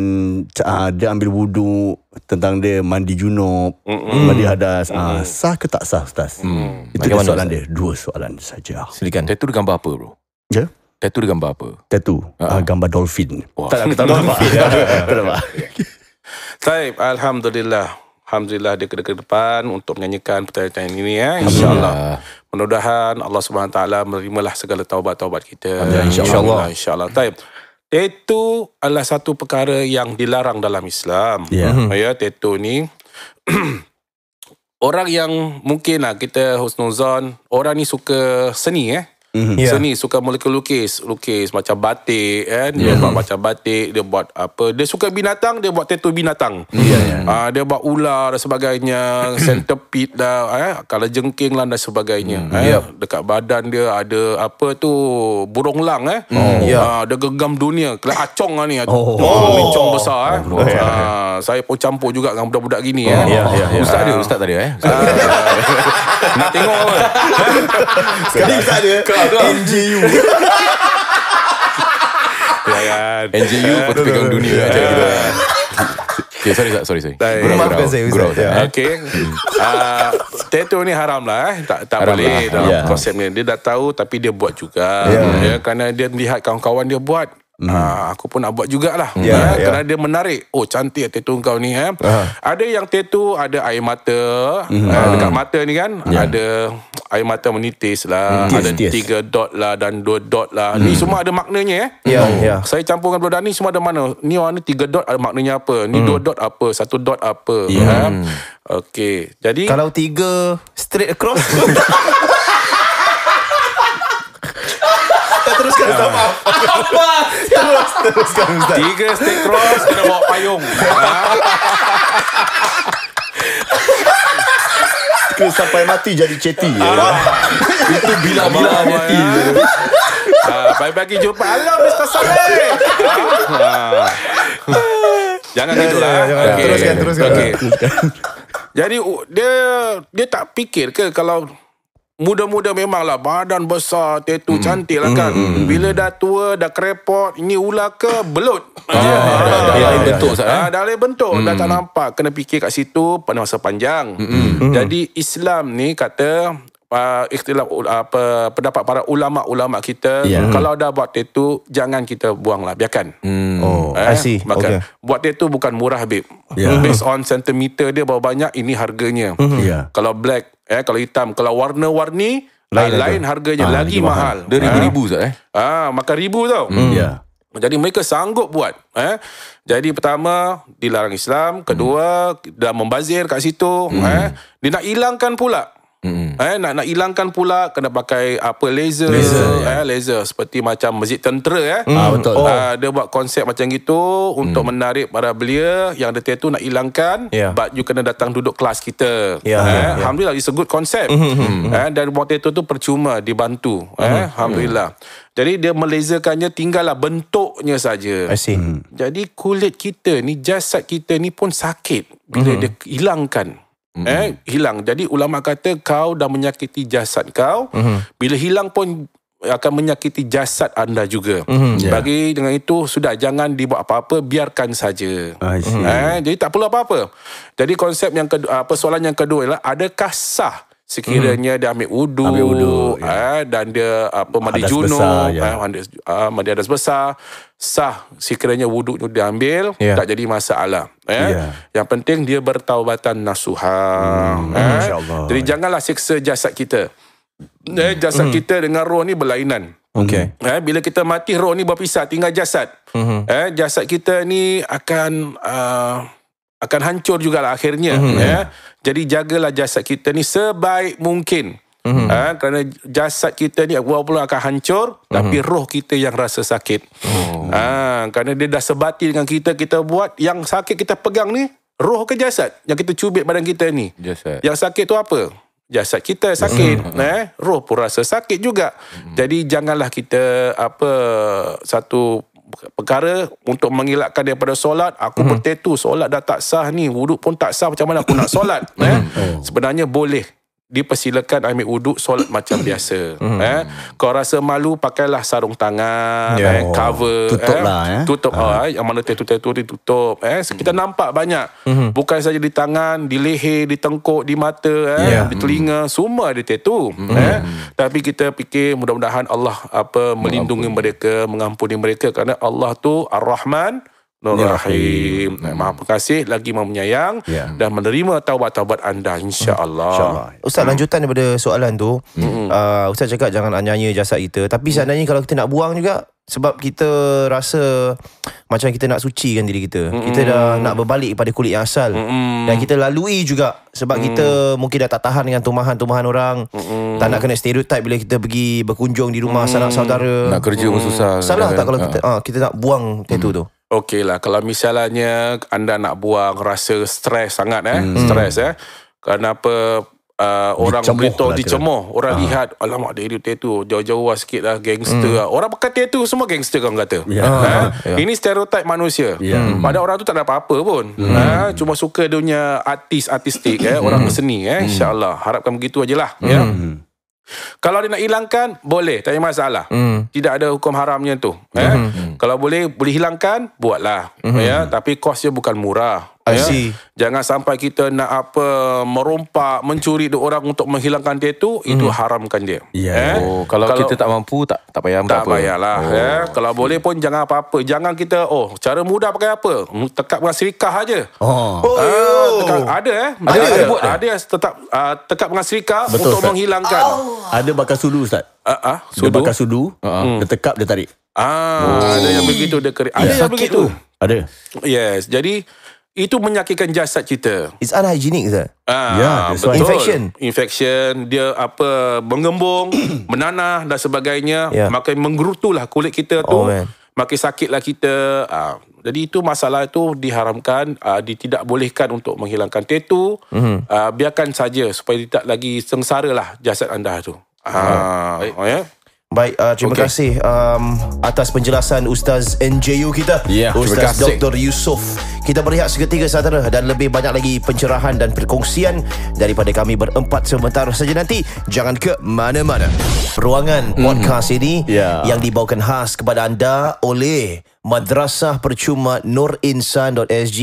dia ambil wudu, tentang dia mandi junub, mandi hadas, sah ke tak sah Ustaz? Itu dia soalan dia. 2 soalan saja. Silakan. Tattoo dia gambar apa bro? Tattoo dia gambar apa? Tattoo gambar dolphin. Tak dolphin. Baik, Alhamdulillah dia ke depan untuk menyanyikan pertanyaan ini InsyaAllah. Mudah-mudahan Allah SWT menerimalah segala taubat-taubat kita. InsyaAllah. Tattoo adalah satu perkara yang dilarang dalam Islam. Tattoo ni orang yang mungkin kita husnuzon, orang ni suka seni seni, suka lukis macam batik kan. Dia buat macam batik, dia buat apa, dia suka binatang, dia buat tattoo binatang. Dia buat ular dan sebagainya, centipede dah, kalau jengking lah dan sebagainya. Dekat badan dia ada apa tu, burung lang dia gegam dunia. Kelak acong lah ni. Mencong besar saya pun campur juga dengan budak-budak gini. Ustaz tadi nak tengok apa? Sekali Ustaz dia NJU. NJU patut pegang dunia macam gitu. Okay, sorry. Maafkan saya Ustaz. Okay. Tattoo ni haram lah. Tak boleh dalam konsep ni. Dia dah tahu tapi dia buat juga. Kerana dia melihat kawan-kawan dia buat. Aku pun nak buat jugalah. Kerana dia menarik. Oh, cantik tattoo kau ni. Ada yang tattoo ada air mata dekat mata ni kan. Ada air mata menitis lah, ada 3 dot lah dan 2 dot lah. Ni semua ada maknanya Saya campurkan budak ni semua ada makna. Ni warna 3 dot ada maknanya apa? Ni 2 dot apa? 1 dot apa? Okey. Jadi kalau 3 straight across teruskan Ustaz. Teruskan Ustaz. 3 straight cross kena bawa payung. Sampai mati jadi ceti. Itu bila-bila mati. Bagi jumpa. Halo Mr. Saleh. Jangan gitulah. Teruskan. Jadi dia tak fikir ke kalau muda-muda memanglah badan besar, tattoo cantik lah kan. Bila dah tua, dah krepot, ini ular ke belut. Dah lain bentuk. Dah lain bentuk. Dah tak nampak. Kena fikir kat situ pada masa panjang. Jadi Islam ni kata ikhtilaf pendapat para ulama-ulama kita, kalau dah buat tattoo jangan kita buanglah, biarkan. I see. Maka buat tattoo bukan murah, babe. Based on sentimeter dia berapa banyak, ini harganya. Kalau black, kalau hitam, kalau warna-warni lain harganya, lagi mahal. Dia ribu-ribu Ustaz Makan ribu tau. Jadi mereka sanggup buat. Jadi pertama dilarang Islam, kedua dah membazir kat situ. Dia nak hilangkan pula. Nak hilangkan pula kena pakai laser. Laser seperti macam masjid tentera. Betul. Dia buat konsep macam gitu untuk menarik para belia yang ada tattoo nak hilangkan. But you kena datang duduk kelas kita. Alhamdulillah, it's a good concept. Dan buat tattoo tu percuma, dibantu. Alhamdulillah. Jadi dia melaserkannya, tinggallah bentuknya saja. I see. Jadi kulit kita ni, jasad kita ni pun sakit bila dia hilangkan. Hilang. Jadi ulama kata kau dah menyakiti jasad kau. Bila hilang pun akan menyakiti jasad anda juga. Bagi dengan itu sudah, jangan dibuat apa-apa, biarkan saja. Jadi tak perlu apa-apa. Jadi konsep yang kedua, persoalan yang kedua ialah adakah sah sekiranya dia ambil wudu, dan dia mandi junub, mandi hadas besar, sah sekiranya wudu itu diambil, tak jadi masalah. Yang penting dia bertaubatan nasuha. Jadi janganlah siksa jasad kita. Jasad kita dengan roh ni berlainan. Bila kita mati, roh ni berpisah, tinggal jasad. Jasad kita ni akan hancur jugalah akhirnya. Jadi jagalah jasad kita ni sebaik mungkin. Kerana jasad kita ni walaupun akan hancur, tapi roh kita yang rasa sakit. Kerana dia dah sebati dengan kita buat. Yang sakit kita pegang ni roh ke jasad? Yang kita cubit badan kita ni, jasad. Yang sakit tu apa? Jasad kita sakit. Roh pun rasa sakit juga. Jadi janganlah kita satu perkara untuk mengelakkan daripada solat. Aku bertetu, solat dah tak sah ni, wuduk pun tak sah, macam mana aku nak solat? Sebenarnya boleh dipersilakan ambil wuduk, solat macam biasa. Kau rasa malu, pakailah sarung tangan, cover, tutup. Yang mana tattoo ditutup. Kita nampak banyak. Bukan saja di tangan, di leher, di tengkuk, di mata, di telinga, semua ada tattoo. Tapi kita fikir mudah-mudahan Allah melindungi mereka, mengampuni mereka, kerana Allah tu Ar-Rahman Nur-Rahim, Maha Pengasih lagi Maha Menyayang, dan menerima taubat-taubat anda, insya-Allah. Ustaz, lanjutan daripada soalan tu, Ustaz cakap jangan anyanya jasad kita. Tapi sebenarnya kalau kita nak buang juga, sebab kita rasa macam kita nak sucikan diri kita. Kita dah nak berbalik pada kulit yang asal. Dan kita lalui juga sebab kita mungkin dah tak tahan dengan tumahan-tumahan orang. Tak nak kena stereotip bila kita pergi berkunjung di rumah sanak saudara. Nak kerja pun susah. Salah tak kalau kita nak buang tattoo tu? Okey lah, kalau misalnya anda nak buang, rasa stres sangat kenapa orang beritahu dicemuh, orang lihat, alamak dia hidup tattoo, jauh-jauh sikit lah, gangster lah. Orang pakai tattoo semua gangster kan kata. Ini stereotip manusia. Pada orang tu tak ada apa-apa pun. Cuma suka dia punya artistik, orang seni. InsyaAllah harapkan begitu ajalah. Kalau dia nak hilangkan, boleh, tak ada masalah. Tidak ada hukum haramnya tu. Kalau boleh hilangkan, buatlah. Tapi kosnya bukan murah. I see. Jangan sampai kita nak merompak, mencuri duit orang untuk menghilangkan tattoo, itu haramkan dia. Kalau kita tak mampu, tak payah. Tak payahlah. Kalau boleh pun jangan apa-apa. Jangan kita cara mudah pakai apa? Tekap dengan serikah aja. Ada buat tetap tekap dengan serikah untuk menghilangkan. Ada bakar sudu, Ustaz. Dia bakar sudu, dia tekap, dia tarik. Ada yang begitu, dia kerik. Ada yang begitu. Ada. Yes. Jadi itu menyakitkan jasad kita. It's unhygienic, Ustaz. That's why. Infection, dia mengembung, menanah dan sebagainya. Makin menggerutulah kulit kita tu. Makin sakitlah kita. Jadi itu masalah itu diharamkan, tidak bolehkan untuk menghilangkan tattoo. Biarkan saja supaya tidak lagi sengsara lah jasad anda tu. Baik, terima kasih atas penjelasan Ustaz NJU kita, Ustaz Dr. Yusof. Kita berehat seketika saudara, dan lebih banyak lagi pencerahan dan perkongsian daripada kami berempat sebentar saja nanti. Jangan ke mana-mana. Ruangan podcast ini yang dibawakan khas kepada anda oleh Madrasah Percuma Nurinsan.sg.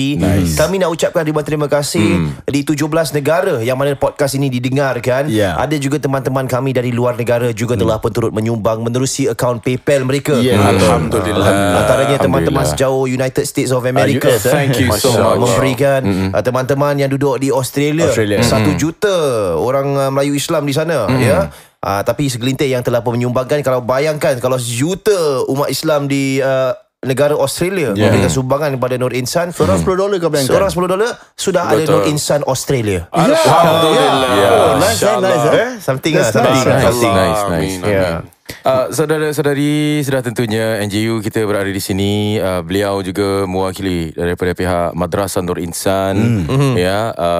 Kami nak ucapkan ribuan terima kasih di 17 negara yang mana podcast ini didengarkan. Ada juga teman-teman kami dari luar negara juga telah pun turut menyumbang menerusi akaun PayPal mereka. Alhamdulillah. Antaranya teman-teman sejauh United States of America. Thank you so much. Memberikan teman-teman yang duduk di Australia. 1 juta orang Melayu Islam di sana. Tapi segelintir yang telah pun menyumbangkan. Kalau bayangkan kalau sejuta umat Islam di negara Australia memberikan sumbangan kepada Nur Insan, seorang $10 kau bayangkan. Seorang $10 sudah ada Nur Insan Australia. Alhamdulillah. Nice. Something nice. Saudara-saudari, sudah tentunya NJU kita berada di sini. Beliau juga mewakili daripada pihak Madrasah Nur Insan.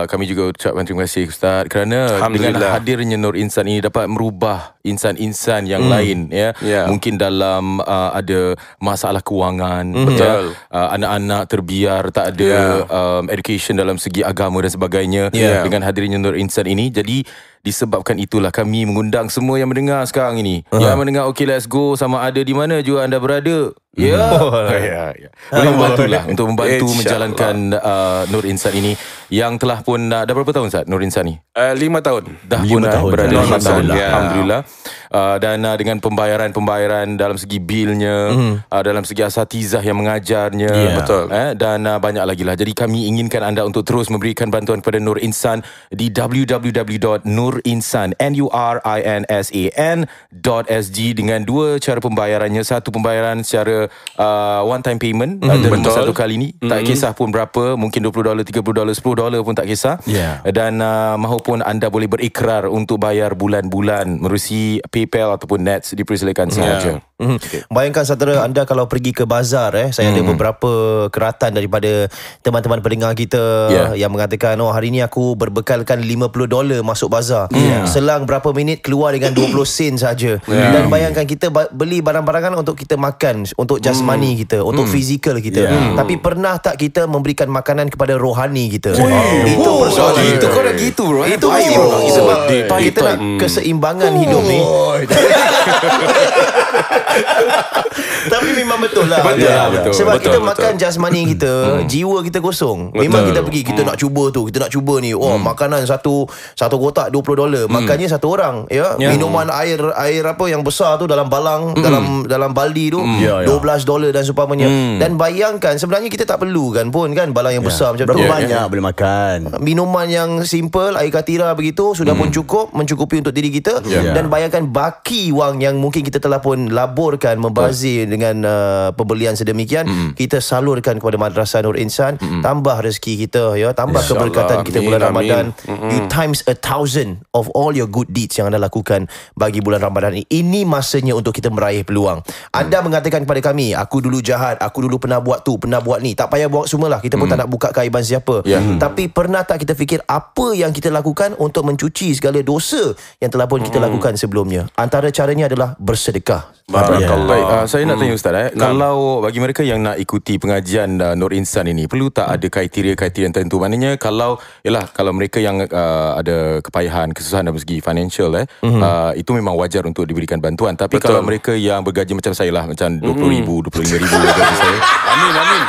Kami juga ucapkan terima kasih Ustaz kerana dengan hadirnya Nur Insan ini dapat merubah insan-insan yang lain. Mungkin dalam ada masalah kewangan, anak-anak terbiar, tak ada education dalam segi agama dan sebagainya. Dengan hadirnya Nur Insan ini, jadi disebabkan itulah kami mengundang semua yang mendengar sekarang ini. Yang mendengar OK Let's Go, sama ada di mana juga anda berada. Boleh membantulah untuk membantu menjalankan Nur Insan ini yang telah pun dah berapa tahun Ustaz Nur Insan ni? 5 tahun. Dah 5 tahun berada 5 tahun. Alhamdulillah. Dan dengan pembayaran dalam segi bilnya, dalam segi asatizah yang mengajarnya, betul. Dan banyak lagi lah. Jadi kami inginkan anda untuk terus memberikan bantuan kepada Nur Insan di www.nurinsan.sg dengan 2 cara pembayarannya. Satu pembayaran secara one time payment dalam satu kali ni, tak kisah pun berapa, mungkin $20, $30, $10 pun tak kisah. Dan mahupun anda boleh berikrar untuk bayar bulan-bulan melalui PayPal ataupun Nets, dipersilakan sahaja. Bayangkan saudara, anda kalau pergi ke bazar, saya ada beberapa keratan daripada teman-teman pendengar kita yang mengatakan, hari ni aku berbekalkan $50 masuk bazar. Selang berapa minit keluar dengan 20 sen saja. Dan bayangkan kita beli barang-barangan untuk kita makan, untuk jasmani kita, untuk fizikal kita. Tapi pernah tak kita memberikan makanan kepada rohani kita? Itu persoalan. Itu kau dah gitu bro. Itu sebab kita nak keseimbangan hidup ni. Tapi memang betul lah. Betul. Sebab kita makan jasmani kita, jiwa kita kosong. Memang kita pergi, kita nak cuba tu, kita nak cuba ni. Makanan satu kotak $20. Makannya satu orang, minuman air apa yang besar tu dalam balang, dalam baldi tu $12 dan seumpamanya. Dan bayangkan sebenarnya kita tak perlu kan balang yang besar macam tu. Berapa banyak boleh makan. Minuman yang simple, air katira begitu sudah pun cukup, mencukupi untuk diri kita. Dan bayangkan baki wang yang mungkin kita telah pun laburkan, membazir dengan pembelian sedemikian, kita salurkan kepada Madrasah Nur Insan. Tambah rezeki kita, tambah keberkatan kita bulan Ramadan. You times 1,000 of all your good deeds yang anda lakukan bagi bulan Ramadan ini. Ini masanya untuk kita meraih peluang. Anda mengatakan kepada kami, aku dulu jahat, aku dulu pernah buat tu, pernah buat ni. Tak payah buat semualah, kita pun tak nak buka keaiban siapa. Tapi pernah tak kita fikir apa yang kita lakukan untuk mencuci segala dosa yang telah pun kita lakukan sebelumnya? Antara caranya adalah bersedekah. Barakallah. Baik, saya nak tanya Ustaz kalau bagi mereka yang nak ikuti pengajian Nur Insan ini, perlu tak ada kriteria-kriteria tertentu? Maknanya kalau mereka yang ada kepayahan, kesusahan dalam segi financial itu memang wajar untuk diberikan bantuan. Tapi kalau mereka yang bergaji macam saya lah, macam 20,000, 25,000 gaji saya. Amin.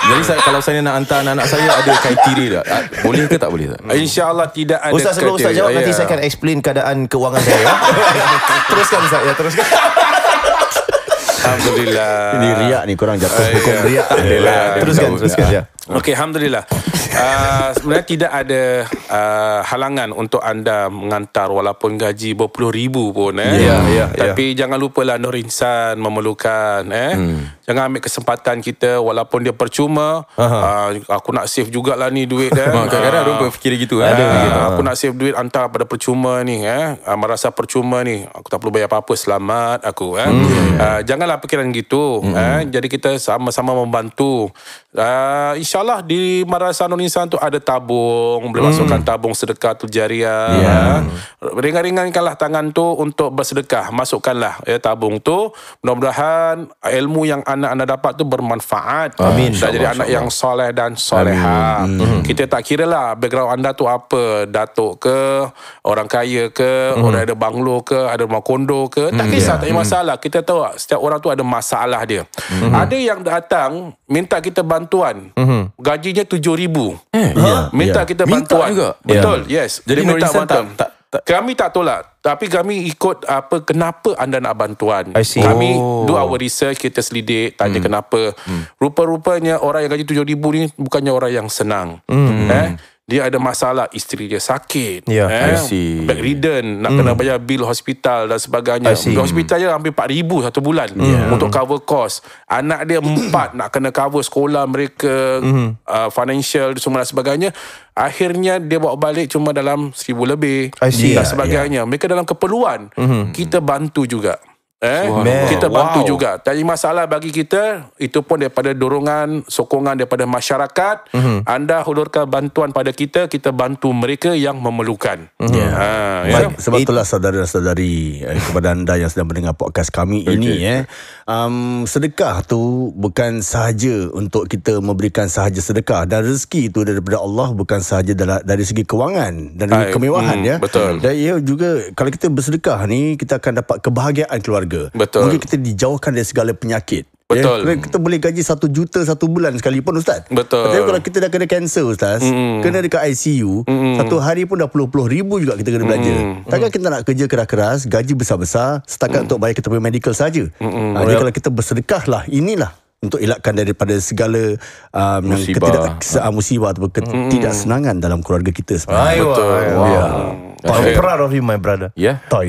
Jadi kalau saya nak hantar anak-anak saya, ada kriteria tak? Boleh ke tak boleh tak? InsyaAllah tidak ada Ustaz, sebelum Ustaz jawab, nanti saya akan explain keadaan kewangan saya. Teruskan Ustaz, teruskan. Alhamdulillah. Ini riak ni, korang jatuh hukum riak. Teruskan ya. Okey, Alhamdulillah. Sebenarnya tidak ada halangan untuk anda mengantar walaupun gaji berpuluh ribu pun. Tapi jangan lupalah Nur Insan memerlukan. Jangan ambil kesempatan kita walaupun dia percuma. Aku nak save jugalah ni duit dah. Kadang-kadang orang berfikir gitu. Aku nak save duit hantar pada percuma ni. Merasa percuma ni, aku tak perlu bayar apa-apa, selamat aku. Janganlah fikiran gitu. Jadi kita sama-sama membantu. InsyaAllah di Madrasah Nur Insan tu ada tabung, boleh masukkan tabung sedekah tu jariah. Ringan-ringankanlah tangan tu untuk bersedekah, masukkanlah tabung tu. Mudah-mudahan ilmu yang anak-anak dapat tu bermanfaat. Amin. Dan jadi anak yang soleh dan soleha. Kita tak kira lah background anda tu apa, datuk ke, orang kaya ke, orang ada banglo ke, ada rumah kondo ke, tak kisah, tak ada masalah. Kita tahu setiap orang tu ada masalah dia. Ada yang datang minta kita bantuan, gajinya 7,000. Minta kita bantuan juga. Betul, yes. Jadi dia minta Nur Insan bantuan. Kami tak tolak, tapi kami ikut kenapa anda nak bantuan. Kami do our research, kita selidik, tanya kenapa. Rupa-rupanya orang yang gaji 7,000 ni bukannya orang yang senang. Dia ada masalah, isteri dia sakit, bedridden, nak kena bayar bil hospital dan sebagainya. Bil hospital je hampir 4,000 satu bulan untuk cover cost. Anak dia 4 nak kena cover sekolah mereka, financial semua dan sebagainya. Akhirnya dia bawa balik cuma dalam 1,000 lebih dan sebagainya. Mereka dalam keperluan, kita bantu juga. Kita bantu juga. Tak ada masalah bagi kita. Itu pun daripada dorongan, sokongan daripada masyarakat. Anda hulurkan bantuan pada kita, kita bantu mereka yang memerlukan. Sebab itulah saudara-saudari, kepada anda yang sedang mendengar podcast kami ini, sedekah tu bukan sahaja untuk kita memberikan sahaja sedekah, dan rezeki itu daripada Allah, bukan sahaja dari segi kewangan dan kemewahan. Betul. Dan ia juga, kalau kita bersedekah ni, kita akan dapat kebahagiaan keluarga. Betul. Mungkin kita dijauhkan dari segala penyakit. Betul. Kita boleh gaji 1 juta satu bulan sekalipun, Ustaz. Betul. Tapi kalau kita dah kena kanser, Ustaz, kena dekat ICU, satu hari pun dah puluh ribu juga kita kena belanja. Takkan kita nak kerja keras-keras, gaji besar-besar setakat untuk bayar kita punya medical saja. Jadi kalau kita bersedekah lah, inilah untuk elakkan daripada segala musibah atau ketidaksenangan dalam keluarga kita sebenarnya. Betul. I'm proud of you, my brother.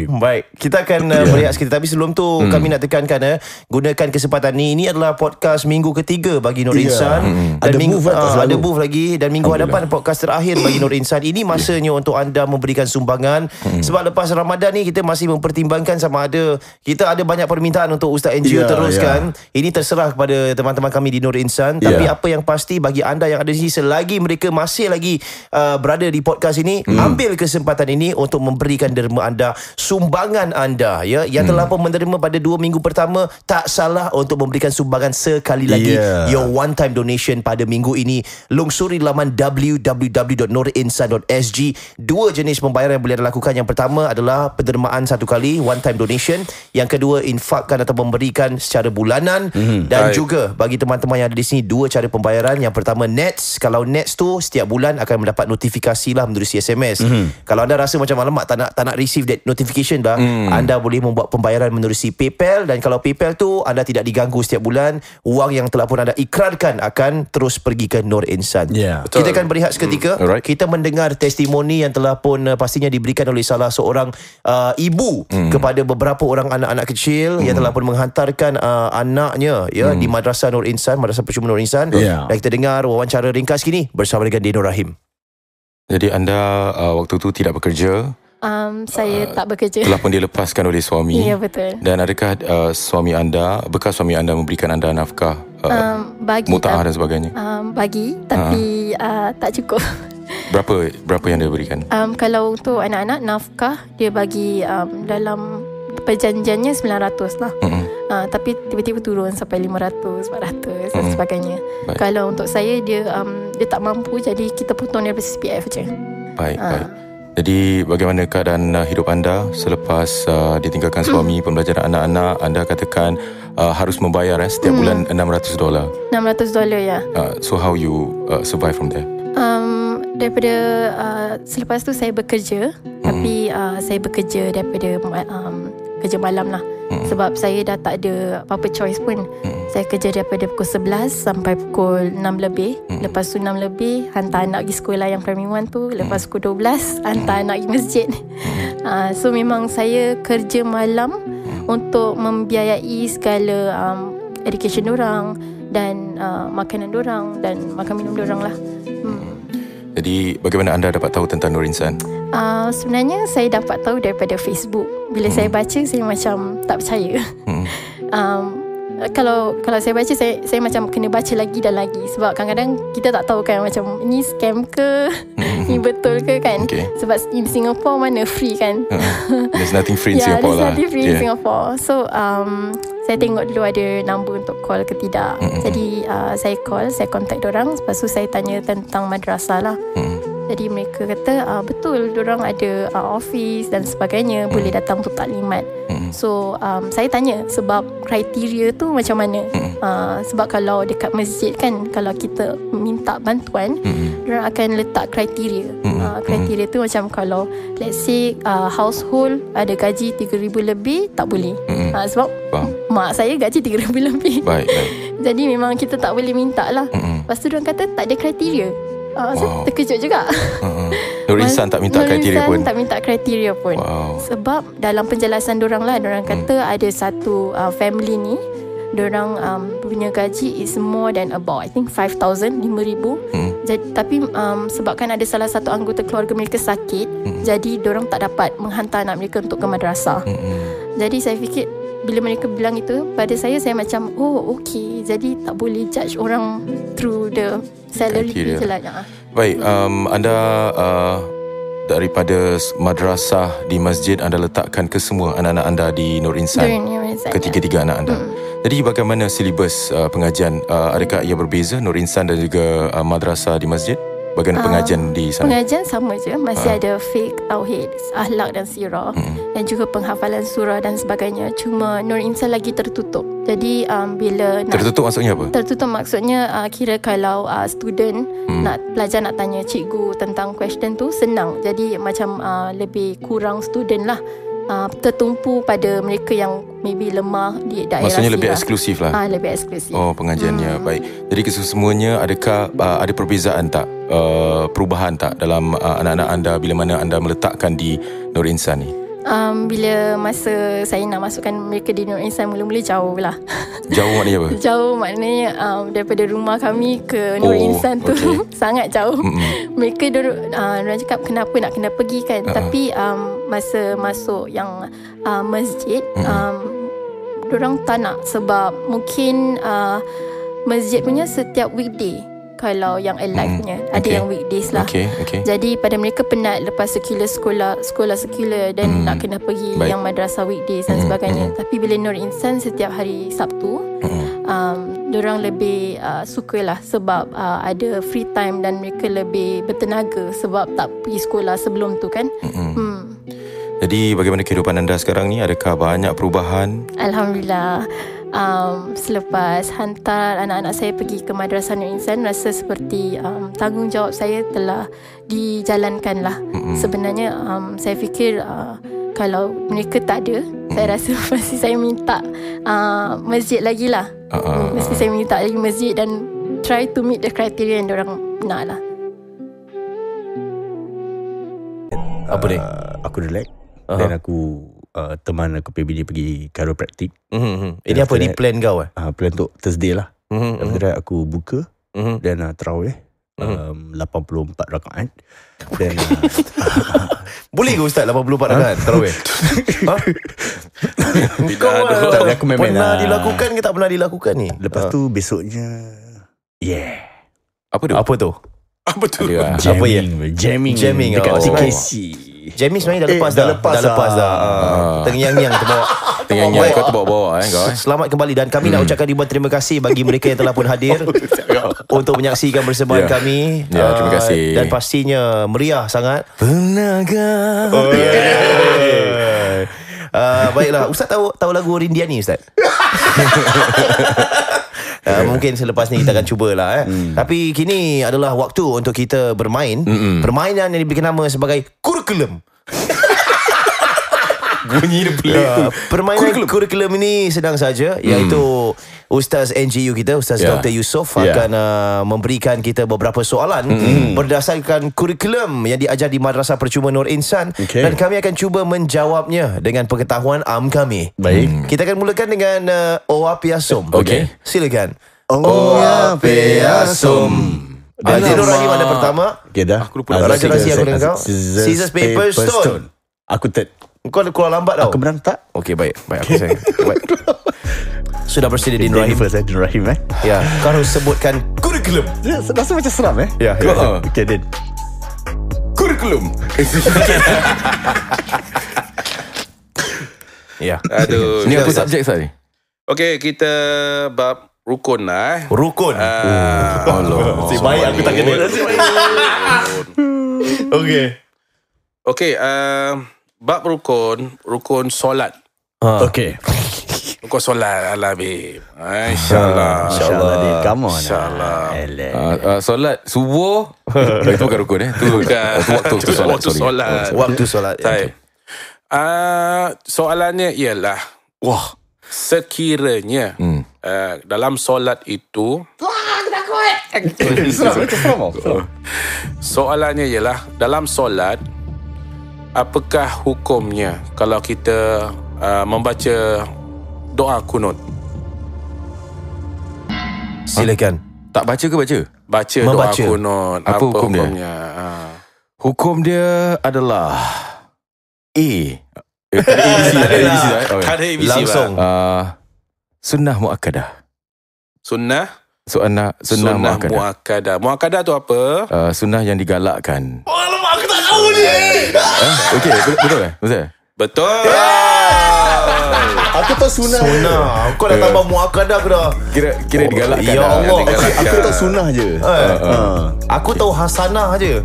Baik, kita akan berehat sekejap. Tapi sebelum tu kami nak tekankan, gunakan kesempatan ni. Ini adalah podcast minggu ketiga bagi Nur Insan. Dan ada booth lagi. Dan minggu hadapan podcast terakhir bagi Nur Insan. Ini masanya untuk anda memberikan sumbangan. Sebab lepas Ramadan ni kita masih mempertimbangkan sama ada kita ada banyak permintaan untuk Ustaz NGO teruskan. Ini terserah kepada teman-teman kami di Nur Insan. Tapi apa yang pasti bagi anda yang ada di sini, selagi mereka masih lagi berada di podcast ini, ambil kesempatan ini untuk memberikan derma anda, sumbangan anda yang telah pun menerima pada 2 minggu pertama. Tak salah untuk memberikan sumbangan sekali lagi. Your one time donation pada minggu ini. Lungsuri laman www.nurinsan.sg. 2 jenis pembayaran yang boleh anda lakukan. Yang pertama adalah pendermaan 1 kali, one time donation. Yang kedua, infakkan atau memberikan secara bulanan. Dan juga bagi teman-teman yang ada di sini, 2 cara pembayaran. Yang pertama, Nets. Kalau Nets tu setiap bulan akan mendapat notifikasi lah menerusi SMS. Kalau anda rasa macam alamak tak nak receive that notification dah, anda boleh membuat pembayaran menerusi PayPal. Dan kalau PayPal tu anda tidak diganggu setiap bulan, wang yang telah pun anda ikrarkan akan terus pergi ke Nur Insan. Kita akan berehat seketika. Kita mendengar testimoni yang telah pun pastinya diberikan oleh salah seorang ibu kepada beberapa orang anak-anak kecil yang telah pun menghantarkan anaknya di Madrasah Nur Insan, Madrasah Percuma Nur Insan. Dan kita dengar wawancara ringkas kini bersama dengan Dino Rahim. Jadi anda waktu tu tidak bekerja? Saya tak bekerja. Telah pun dilepaskan oleh suami. Ya, betul. Dan adakah bekas suami anda memberikan anda nafkah, muta'ah dan sebagainya? Bagi, tapi tak cukup. Berapa yang dia berikan? Kalau untuk anak-anak, nafkah dia bagi dalam perjanjiannya 900 lah. Tapi tiba-tiba turun sampai 500, 400 dan sebagainya. Kalau untuk saya dia tak mampu, jadi kita potong daripada CPF je. Baik. Jadi bagaimana keadaan hidup anda selepas ditinggalkan suami, pembelajaran anak-anak? Anda katakan harus membayar setiap bulan $600. $600 ya. So how you survive from there? Daripada selepas tu saya bekerja, tapi saya bekerja daripada kerja malam lah. Sebab saya dah tak ada apa-apa choice pun. Saya kerja daripada pukul 11 sampai pukul 6 lebih. Lepas tu 6 lebih hantar anak pergi sekolah yang primary 1 tu. Lepas pukul 12 hantar anak pergi masjid. So memang saya kerja malam untuk membiayai segala education dorang dan makanan dorang dan makan minum dorang lah. Jadi bagaimana anda dapat tahu tentang Nur Insan? Sebenarnya saya dapat tahu daripada Facebook. Bila saya baca, saya macam tak percaya. Kalau saya baca, saya macam kena baca lagi dan lagi. Sebab kadang-kadang kita tak tahu kan, macam ni scam ke, ni betul ke kan. Sebab di Singapore mana free kan. There's nothing free in Singapore lah. There's nothing free in Singapore. So saya tengok dulu ada number untuk call ke tidak. Jadi saya call, saya contact dorang. Lepas tu saya tanya tentang madrasah lah. Jadi mereka kata betul, dorang ada office dan sebagainya, boleh datang untuk taklimat. So saya tanya sebab kriteria tu macam mana. Sebab kalau dekat masjid kan, kalau kita minta bantuan, dorang akan letak kriteria. Kriteria tu macam kalau let's say household ada gaji 3,000 lebih, tak boleh. Sebab mak saya gaji 3,000 lebih. Baik. Jadi memang kita tak boleh minta lah. Lepas tu dorang kata tak ada kriteria. Saya terkejut juga. Nur Insan tak minta kriteria pun. Tak minta kriteria pun. Sebab dalam penjelasan dorang lah, dorang kata ada satu family ni, dorang punya gaji is more than about I think 5,000, 5,000. Tapi sebabkan ada salah satu anggota keluarga mereka sakit, jadi dorang tak dapat menghantar anak mereka untuk ke madrasah. Jadi saya fikir bila mereka bilang itu pada saya macam okay, jadi tak boleh judge orang through the salary je lah. Baik, anda daripada madrasah di masjid anda letakkan ke semua anak-anak anda di Nur Insan, ketiga-tiga anak anda. Jadi bagaimana silibus pengajian? Adakah ia berbeza Nur Insan dan juga madrasah di masjid? Bagaimana pengajian di sana? Pengajian sama je. Masih ada fiqh, tauhid, akhlak dan sirah, dan juga penghafalan surah dan sebagainya. Cuma Nur Insan lagi tertutup. Jadi bila tertutup maksudnya apa? Tertutup maksudnya kira kalau student nak pelajar nak tanya cikgu tentang question tu senang. Jadi macam lebih kurang student lah. Tertumpu pada mereka yang maybe lemah di daerah. Maksudnya lebih eksklusif lah. Lebih eksklusif. Pengajiannya. Baik. Jadi kesemuanya adakah ada perbezaan tak, perubahan tak dalam anak-anak anda bila mana anda meletakkan di Nur Insan ni? Bila masa saya nak masukkan mereka di Nur Insan, mula-mula jauh lah. Jauh maknanya apa? Jauh maknanya daripada rumah kami ke Nur Insan tu sangat jauh. Mereka diorang cakap kenapa nak kena pergi kan. Tapi masa masuk yang masjid, diorang tak nak. Sebab mungkin masjid punya setiap weekday. Kalau yang alive punya ada yang weekdays lah. Jadi pada mereka penat lepas sekolah secular dan nak kena pergi yang madrasah weekdays dan sebagainya. Tapi bila Nur Insan setiap hari Sabtu, diorang lebih sukalah sebab ada free time dan mereka lebih bertenaga sebab tak pergi sekolah sebelum tu kan. Jadi bagaimana kehidupan anda sekarang ni? Adakah banyak perubahan? Alhamdulillah. Selepas hantar anak-anak saya pergi ke Madrasah Nur Insan, rasa seperti tanggungjawab saya telah dijalankan lah. Sebenarnya saya fikir kalau mereka tak ada, saya rasa mesti saya minta masjid lagi lah. Mesti saya minta lagi masjid dan try to meet the criteria yang diorang nak lah. Apa ni? Aku relax. Dan aku teman aku PBD pergi chiropractic. Ini apa ni plan kau? Plan untuk Thursday lah. After that aku buka dan tarawih 84 rakaat. Dan boleh ke Ustaz 84 rakaat tarawih? Aku main-main pernah dilakukan ke tak pernah dilakukan ni? Lepas tu besoknya Apa tu? Jamming dekat TKC. Jamie sebenarnya dah lepas dah. Dah lepas dah. Terngiang-ngiang terbawa. Tengah-tengah kau terbawa-bawa kau. Selamat kembali dan kami nak ucapkan ribuan terima kasih bagi mereka yang telah pun hadir untuk menyaksikan persembahan kami. Ya, terima kasih. Dan pastinya meriah sangat. Penaga. Baiklah, Ustaz tahu lagu Rindiani Ustaz? Mungkin selepas ni kita akan cubalah Tapi kini adalah waktu untuk kita bermain permainan yang diberi nama sebagai kurikulum. Bunyi dia pelik tu. Permainan kurikulum ini sedang saja, iaitu Ustaz NGU kita, Ustaz Dr. Yusof akan memberikan kita beberapa soalan berdasarkan kurikulum yang diajar di Madrasah Percuma Nur Insan, dan kami akan cuba menjawabnya dengan pengetahuan am kami. Baik. Kita akan mulakan dengan Owapiasum. Okey. Silakan. Owapiasum. Nur Rahim ada pertama. Okay dah. Aku lupa. Raja Rahsia aku dengan kau. Scissors, paper, stone. Aku third. Kau ada keluar lambat tau. Aku menang tak? Okey, baik aku sayang. Baik. Sudah bersedia Din Rahim. First Din Rahim Ya, kau harus sebutkan kurikulum. Rasa macam seram Ya. Okay Din. Kurikulum. Ya. Aduh. Ni apa subjek tadi? Okey, kita bab rukun lah. Rukun. Allah. Si baik aku tak kena. Okey, bab rukun solat. Okay. Rukun solat Al-Habib. InsyaAllah. InsyaAllah Din. Come on. InsyaAllah. Solat subuh. Itu bukan rukun Itu waktu solat. Waktu solat. Waktu solat. Baik. Soalannya ialah, sekiranya dalam solat itu, soalannya ialah, dalam solat apakah hukumnya kalau kita membaca doa kunut? Silakan. Tak baca ke baca? Baca Membaca. doa kunut. Apa hukum dia? hukumnya? Hukum dia adalah A. Tak ada ABC Langsung. Sunnah muakkadah. Sunnah Sunnah muakkadah. muakkadah. Muakkadah tu apa? Sunnah yang digalakkan. Alamak, aku tak tahu ni. Okey, betul ke? Betul. Betul. Aku tahu sunnah. Kau dah tambah muakkadah aku dah. Kira digalakkan. Ya Allah. Aku tahu sunnah je. Aku tahu hasanah je.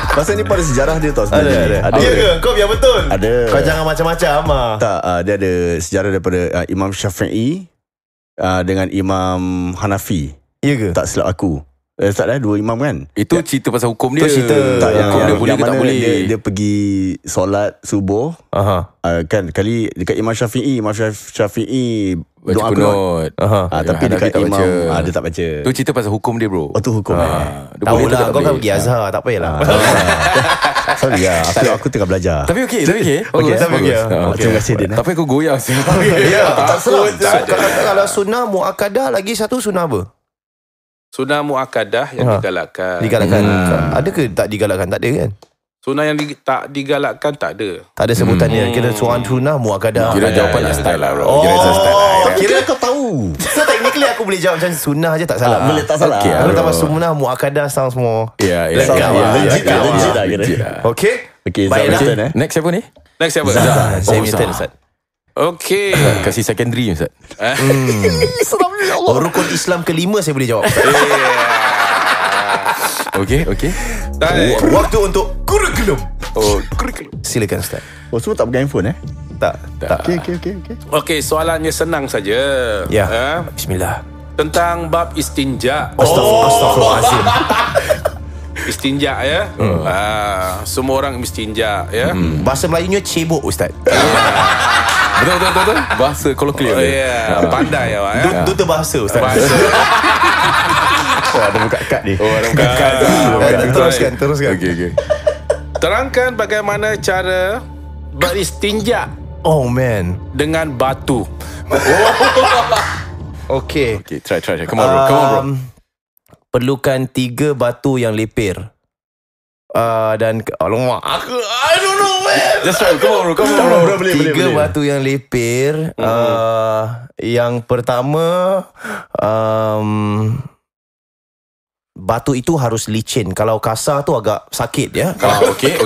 Pasal ni pada sejarah dia tau sebenarnya. Ada ke? Kau biar betul. Ada. Kau jangan macam-macam Tak, dia ada sejarah daripada Imam Syafi'i dengan Imam Hanafi. Ya ke? Tak silap aku. Tak dah, dua imam kan? Itu cerita pasal hukum dia. Itu cerita. Tak, Hukum dia boleh ke tak boleh. Dia pergi solat subuh. Kan kali dekat Imam Syafi'i Baca doa kunut. tapi Hanafi dekat tak Imam baca. dia tak baca. Tu cerita pasal hukum dia bro. Oh tu hukum. Tahu lah, kau kan pergi Azhar. Tak payahlah. Sorry aku tengah belajar. Tapi okey. Terima kasih Din. Tapi aku goyang sih. Tak seram. Kalau sunnah muakkadah, lagi satu sunnah apa? Sunnah muakkadah yang digalakkan. Ada ke tak digalakkan? Tak ada kan? Sunnah yang tak digalakkan tak ada. Tak ada sebutannya. Kira sunnah muakkadah. Kira jawapan nak style lah bro. Kira kau tahu. So technically aku boleh jawab macam sunnah je, tak salah. Boleh tak salah. Okay, Aku tambah sunnah muakkadah sound semua. Ya. Legit lah kira. Okay. Okay, baiklah. Zah, Next siapa ni? Next siapa? Saya minta Ustaz. Okey. Kasih secondary Ustaz. Rukun Islam kelima saya boleh jawab. Okey. Waktu untuk kurikulum. Silakan Ustaz. Oh semua tak pegang handphone Tak. Okay. Okey, soalannya senang saja. Ya. Bismillah. Tentang bab istinja. Astaghfirullahalazim. Istinja ya. Semua orang istinja ya. Bahasa Melayunya cebok Ustaz. Betul. Bahasa kolokvial dia. Pandai awak ya. Duta bahasa Ustaz. Ada buka kad ni. Ada buka kad. Teruskan. Okey. Terangkan bagaimana cara beristinja Oh man. dengan batu. Okay. Try. Come on bro. Perlukan 3 batu yang lepir. Dan alamak, I don't know man. Just try. Come on bro. 3 batu yang lepir. Yang pertama batu itu harus licin. Kalau kasar tu agak sakit ya. Okey.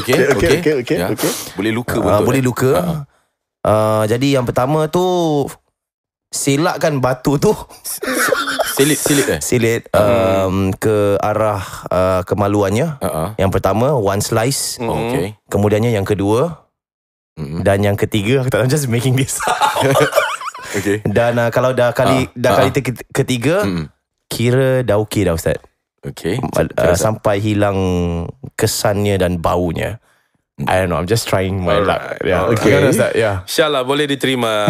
Ya. Boleh luka betul. Boleh luka. Jadi yang pertama tu silatkan batu tu. Silit ke arah kemaluannya. Yang pertama one slice. Okey. Kemudiannya yang kedua. Dan yang ketiga, aku tak tahu, just making this up. Okay. Dan kalau dah kali ketiga, kira dah okey dah Ustaz. Okay. Sampai hilang kesannya dan baunya. I don't know, I'm just trying my luck. Yeah. Okay. Ustaz, yeah. InsyaAllah boleh diterima.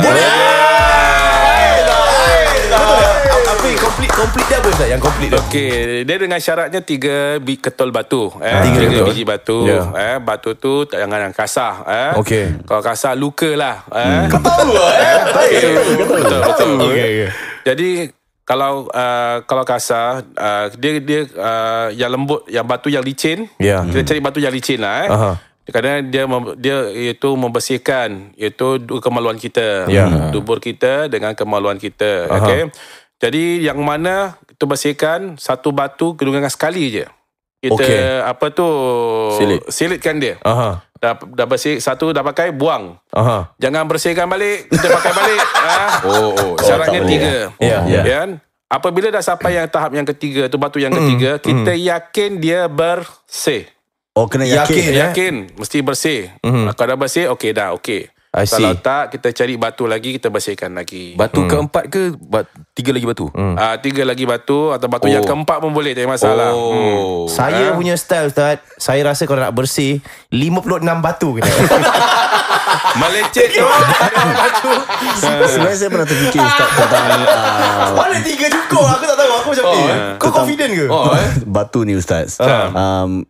Complete dia apa Ustaz? Yang complete dia. Okey, dia dengan syaratnya 3 ketol batu. 3 biji batu. Yeah. Batu tu jangan yang kasar. Okey. Kalau kasar luka lah. Kau tahu Betul. Okay. Jadi kalau kasar, dia yang lembut, yang batu yang licin. Yeah. Kita cari batu yang licin lah. Kadang dia itu membersihkan itu kemaluan kita, dubur kita dengan kemaluan kita. Okey. Jadi yang mana kita bersihkan satu batu dengan sekali je. Kita silitkan dia. Dah bersih satu, dah pakai, buang. Jangan bersihkan balik, kita pakai balik. Syaratnya 3. Kan? Apabila dah sampai yang tahap yang ketiga tu, batu yang ketiga, kita yakin dia bersih. Kena yakin mesti bersih. Kalau dah bersih, okey dah, okey. Kalau tak, kita cari batu lagi, kita bersihkan lagi. Batu keempat ke 3 lagi batu? 3 lagi batu, atau batu yang keempat pun boleh, tak ada masalah. Saya punya style Ustaz, saya rasa kalau nak bersih 56 batu kena. Melecet tu. Sebenarnya saya pernah terfikir Ustaz tentang mana 3 cukup? Aku tak tahu. Aku macam ni. Kau confident ke? Batu ni Ustaz.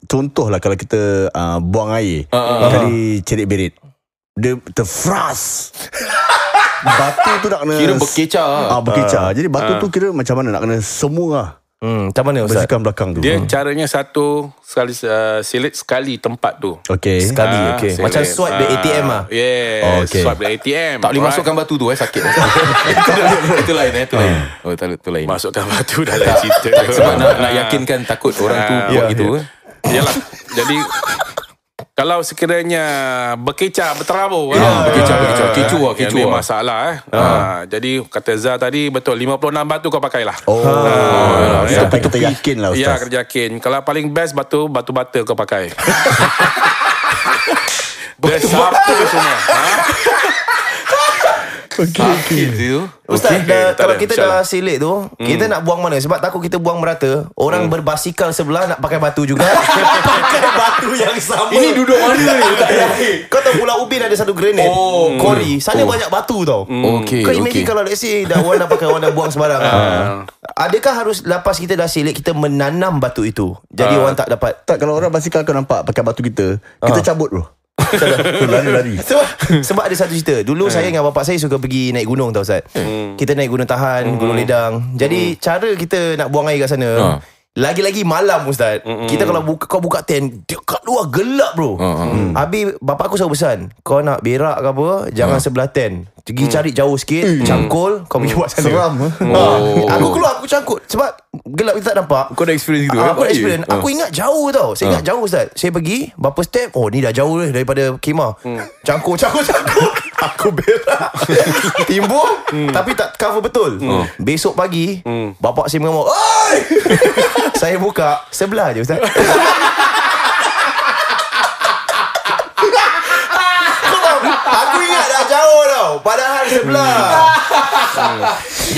Contohlah kalau kita buang air kali cerit berit, dia terfras. Batu tu nak kena kira berkecah. Berkecah. Jadi batu tu kira macam mana nak kena semua lah. Macam mana Ustaz? Bersihkan belakang tu. Dia caranya satu sekali, silit sekali tempat tu. Okey. Sekali, okey. Macam swipe the ATM lah. Yes, swipe the ATM. Tak boleh masukkan batu tu sakit. Itu lain. Itu lain. Masukkan batu dalam cerita. Sebab nak yakinkan, takut orang tu buat gitu. Yalah. Jadi kalau sekiranya berkecah, berterabur, kecoh ni masalah. Jadi kata Zah tadi, betul, 56 batu kau pakailah. Sampai kita yakin lah Ustaz. Ya, kita yakin. Kalau paling best batu bata kau pakai. Best satu semua. Okey. Ustaz, kalau kita dah silit tu, kita nak buang mana? Sebab takut kita buang merata, orang berbasikal sebelah nak pakai batu juga. Pakai batu yang sama. Ini duduk mana ni? Kau tahu Pulau Ubin ada satu grenade, Kori, sana banyak batu tau. Kau imagine kalau let's say dah orang dah pakai, orang dah buang sembarang. Adakah harus lepas kita dah silit, kita menanam batu itu? Jadi orang tak dapat. Tak, kalau orang basikal kau nampak pakai batu kita cabut bro. Lari-lari. Sebab ada satu cerita. Dulu saya dengan bapak saya suka pergi naik gunung tau Ustaz. Kita naik Gunung Tahan, Gunung Ledang. Jadi cara kita nak buang air kat sana, lagi-lagi malam Ustaz. Kita kalau kau buka tent, dekat luar gelap bro. Habis bapak aku selalu pesan, kau nak berak ke apa, jangan sebelah tent. Pergi cari jauh sikit, cangkul, kau pergi buat sana. Seram. Aku keluar, aku cangkul. Sebab gelap kita tak nampak. Kau dah experience gitu? Aku dah experience. Aku ingat jauh tau. Saya ingat jauh Ustaz. Saya pergi, berapa step, ni dah jauh daripada khemah. Cangkul. Aku berak, timbul, tapi tak cover betul. Besok pagi, bapak saya mengamuk, oi! Saya buka, sebelah je Ustaz. Aku ingat dah jauh tau, padahal sebelah.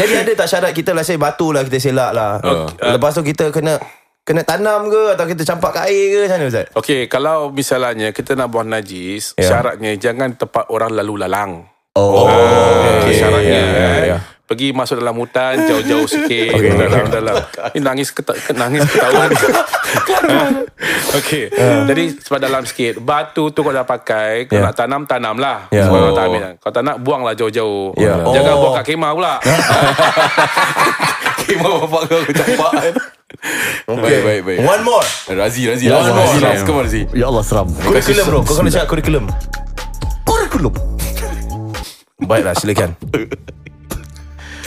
Jadi ada tak syarat kita lah, saya batu lah, kita selak lah. Lepas tu kita kena tanam ke, atau kita campak ke air ke, macam mana Ustaz? Okey, kalau misalnya kita nak buang najis, syaratnya jangan tempat orang lalu lalang. Syaratnya pergi masuk dalam hutan, jauh-jauh sikit, dalam. Ini nangis ketahuan. Okey. Jadi sebab dalam sikit. Batu tu kau dah pakai, kau nak tanam lah. Sebab kau tak ambil. Kau tak nak, buanglah jauh-jauh. Jangan buang kat khemah pula. Khemah bapak kau campak. Baik. One more. Razi. Come on Razi. Ya Allah, seram. Kurikulum bro. Kau kena cakap kurikulum. Baiklah, silakan.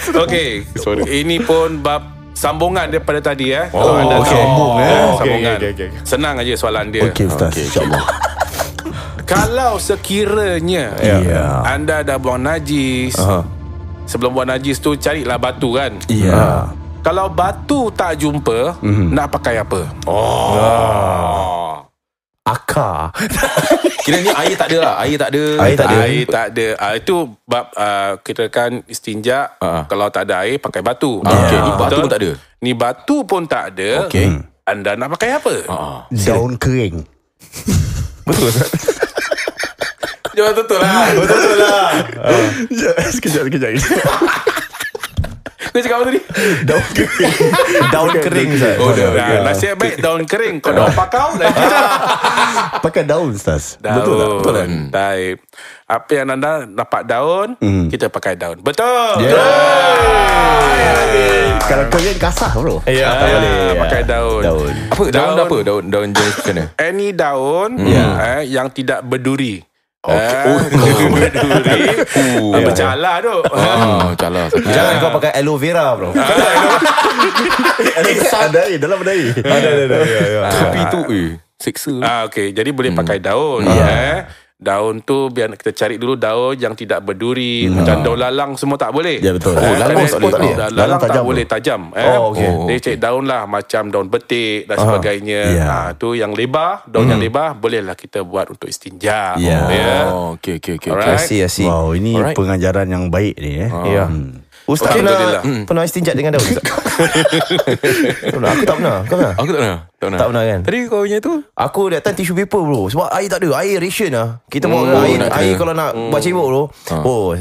Okey. Ini pun bab sambungan daripada tadi Oh, anda okey. sambungan. Okey. Senang aja soalan dia. Okey Ustaz, insyaAllah. Kalau sekiranya anda dah buang najis, sebelum buang najis tu carilah batu kan. Ya. Kalau batu tak jumpa, nak pakai apa? Akar. Kira ni air tak ada lah. Air tak ada. Air tak ada. Itu bab kita kan istinja. Kalau tak ada air pakai batu. Okey, ni batu pun tak ada. Ni batu pun tak ada. Okey. Anda nak pakai apa? Daun kering. Betul. Jawab betul lah. Betul lah. Sekejap. Kau cakap apa tadi? Daun kering. Nasib baik daun kering. Kau daun pakau Pakai daun Ustaz. Betul tak? Baik. Apa yang anda dapat daun, kita pakai daun. Betul. Kalau kering kasar bro. Ya, tak boleh. Pakai daun. Apa? Daun apa? Daun jenis macam mana? Any daun yang tidak berduri. Berduri. Bercalar tu. Calar. Jangan kau pakai aloe vera bro. Ada air, dalam ada air. Ada. Tapi tu seksa. Okey, jadi boleh pakai daun. Daun tu biar kita cari dulu daun yang tidak berduri. Macam daun lalang semua tak boleh. Ya betul. Lalang tak boleh. Lalang tak tajam boleh tajam. okey. Dia cari daun lah macam daun betik dan sebagainya. Tu yang lebar, daun yang lebar bolehlah kita buat untuk istinja. Okey. Alright. I see. Wow, ini Alright. pengajaran yang baik ni Ya. Ustaz Okey, pernah Alhamdulillah. pernah istinjak dengan daun Ustaz? Aku tak pernah. Kau pernah? Aku tak pernah. Tak pernah kan? Tadi kau punya tu? Aku that time tissue paper bro. Sebab air tak ada. Air ration lah. Kita bawa air kalau nak buat cebok bro.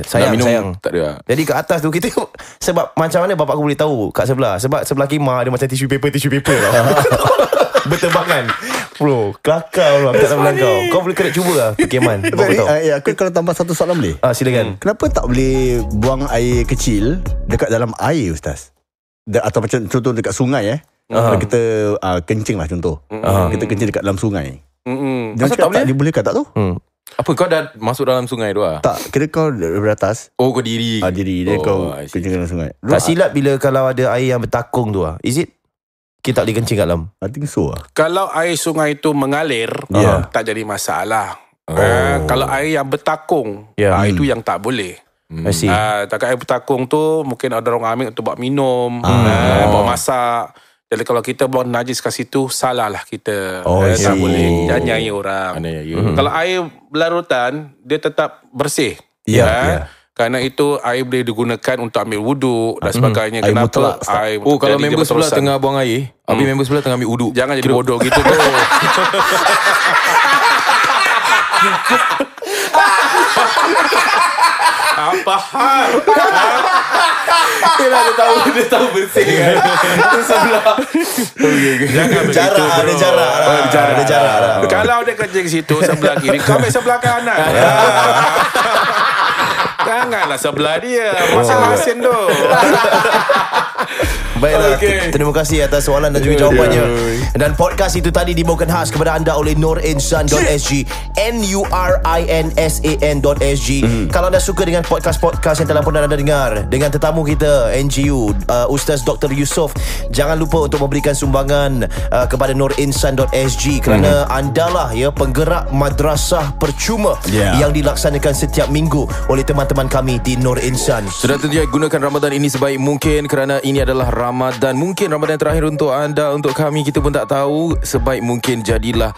Sayang. Tak ada lah. Jadi kat atas tu kita sebab macam mana bapak aku boleh tahu kat sebelah. Sebab sebelah khemah ada macam tissue paper lah. Berterbangan. Bro, kelakar bro. Aku tak tahu bilang kau. Kau boleh kena cuba lah perkhemahan. Bapak tahu. Aku kalau tambah satu soalan boleh? Silakan. Kenapa tak boleh buang air kecil dekat dalam air Ustaz? Atau macam contoh dekat sungai kalau kita kencing lah contoh. Kita kencing dekat dalam sungai. Dia cakap tak dibolehkan tak tu? Apa kau dah masuk dalam sungai tu lah? Tak, kira kau dari atas. Kau diri. Diri dia kau I see. kencing dalam sungai. Tak silap bila kalau ada air yang bertakung tu Is it? Kita tak boleh kencing kat dalam. I think so lah. Kalau air sungai itu mengalir, tak jadi masalah. Kalau air yang bertakung, itu yang tak boleh. I see. Takat air bertakung tu mungkin ada orang ambil untuk buat minum, buat masak. Jadi kalau kita buang najis kat situ, salah lah kita. Tak boleh. Jangan nyai orang. Kalau air berlarutan, dia tetap bersih. Kerana itu air boleh digunakan untuk ambil wuduk dan sebagainya. Air Kenapa? mutlak, Air Kalau jadi member dia sebelah berterusan. tengah buang air, habis member sebelah tengah ambil uduk. Jangan jadi bodoh gitu bro. Apa hal? Dia tahu bersih kan. Itu sebelah. Jangan Ada jarak. Kalau dia kencing situ sebelah kiri, kau ambil sebelah kanan. Janganlah sebelah dia. Masing-masing tu. Baiklah, terima kasih atas soalan dan juga jawapannya. Dan podcast itu tadi dibawakan khas kepada anda oleh nurinsan.sg, nurinsan.sg. Kalau anda suka dengan podcast-podcast yang telah pernah anda dengar dengan tetamu kita NGU, Ustaz Dr. Yusof, jangan lupa untuk memberikan sumbangan kepada nurinsan.sg kerana andalah penggerak madrasah percuma yang dilaksanakan setiap minggu oleh teman-teman kami di Nur Insan. Sudah tentunya gunakan Ramadan ini sebaik mungkin kerana ini adalah Ramadan. Mungkin Ramadan terakhir untuk anda, untuk kami, kita pun tak tahu. Sebaik mungkin jadilah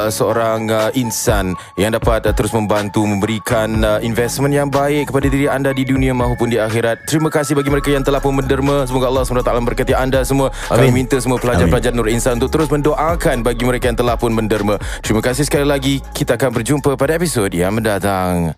seorang insan yang dapat terus membantu memberikan investment yang baik kepada diri anda di dunia maupun di akhirat. Terima kasih bagi mereka yang telah pun menderma. Semoga Allah SWT memberkati anda semua. Kami minta semua pelajar-pelajar Nur Insan untuk terus mendoakan bagi mereka yang telah pun menderma. Terima kasih sekali lagi. Kita akan berjumpa pada episod yang mendatang.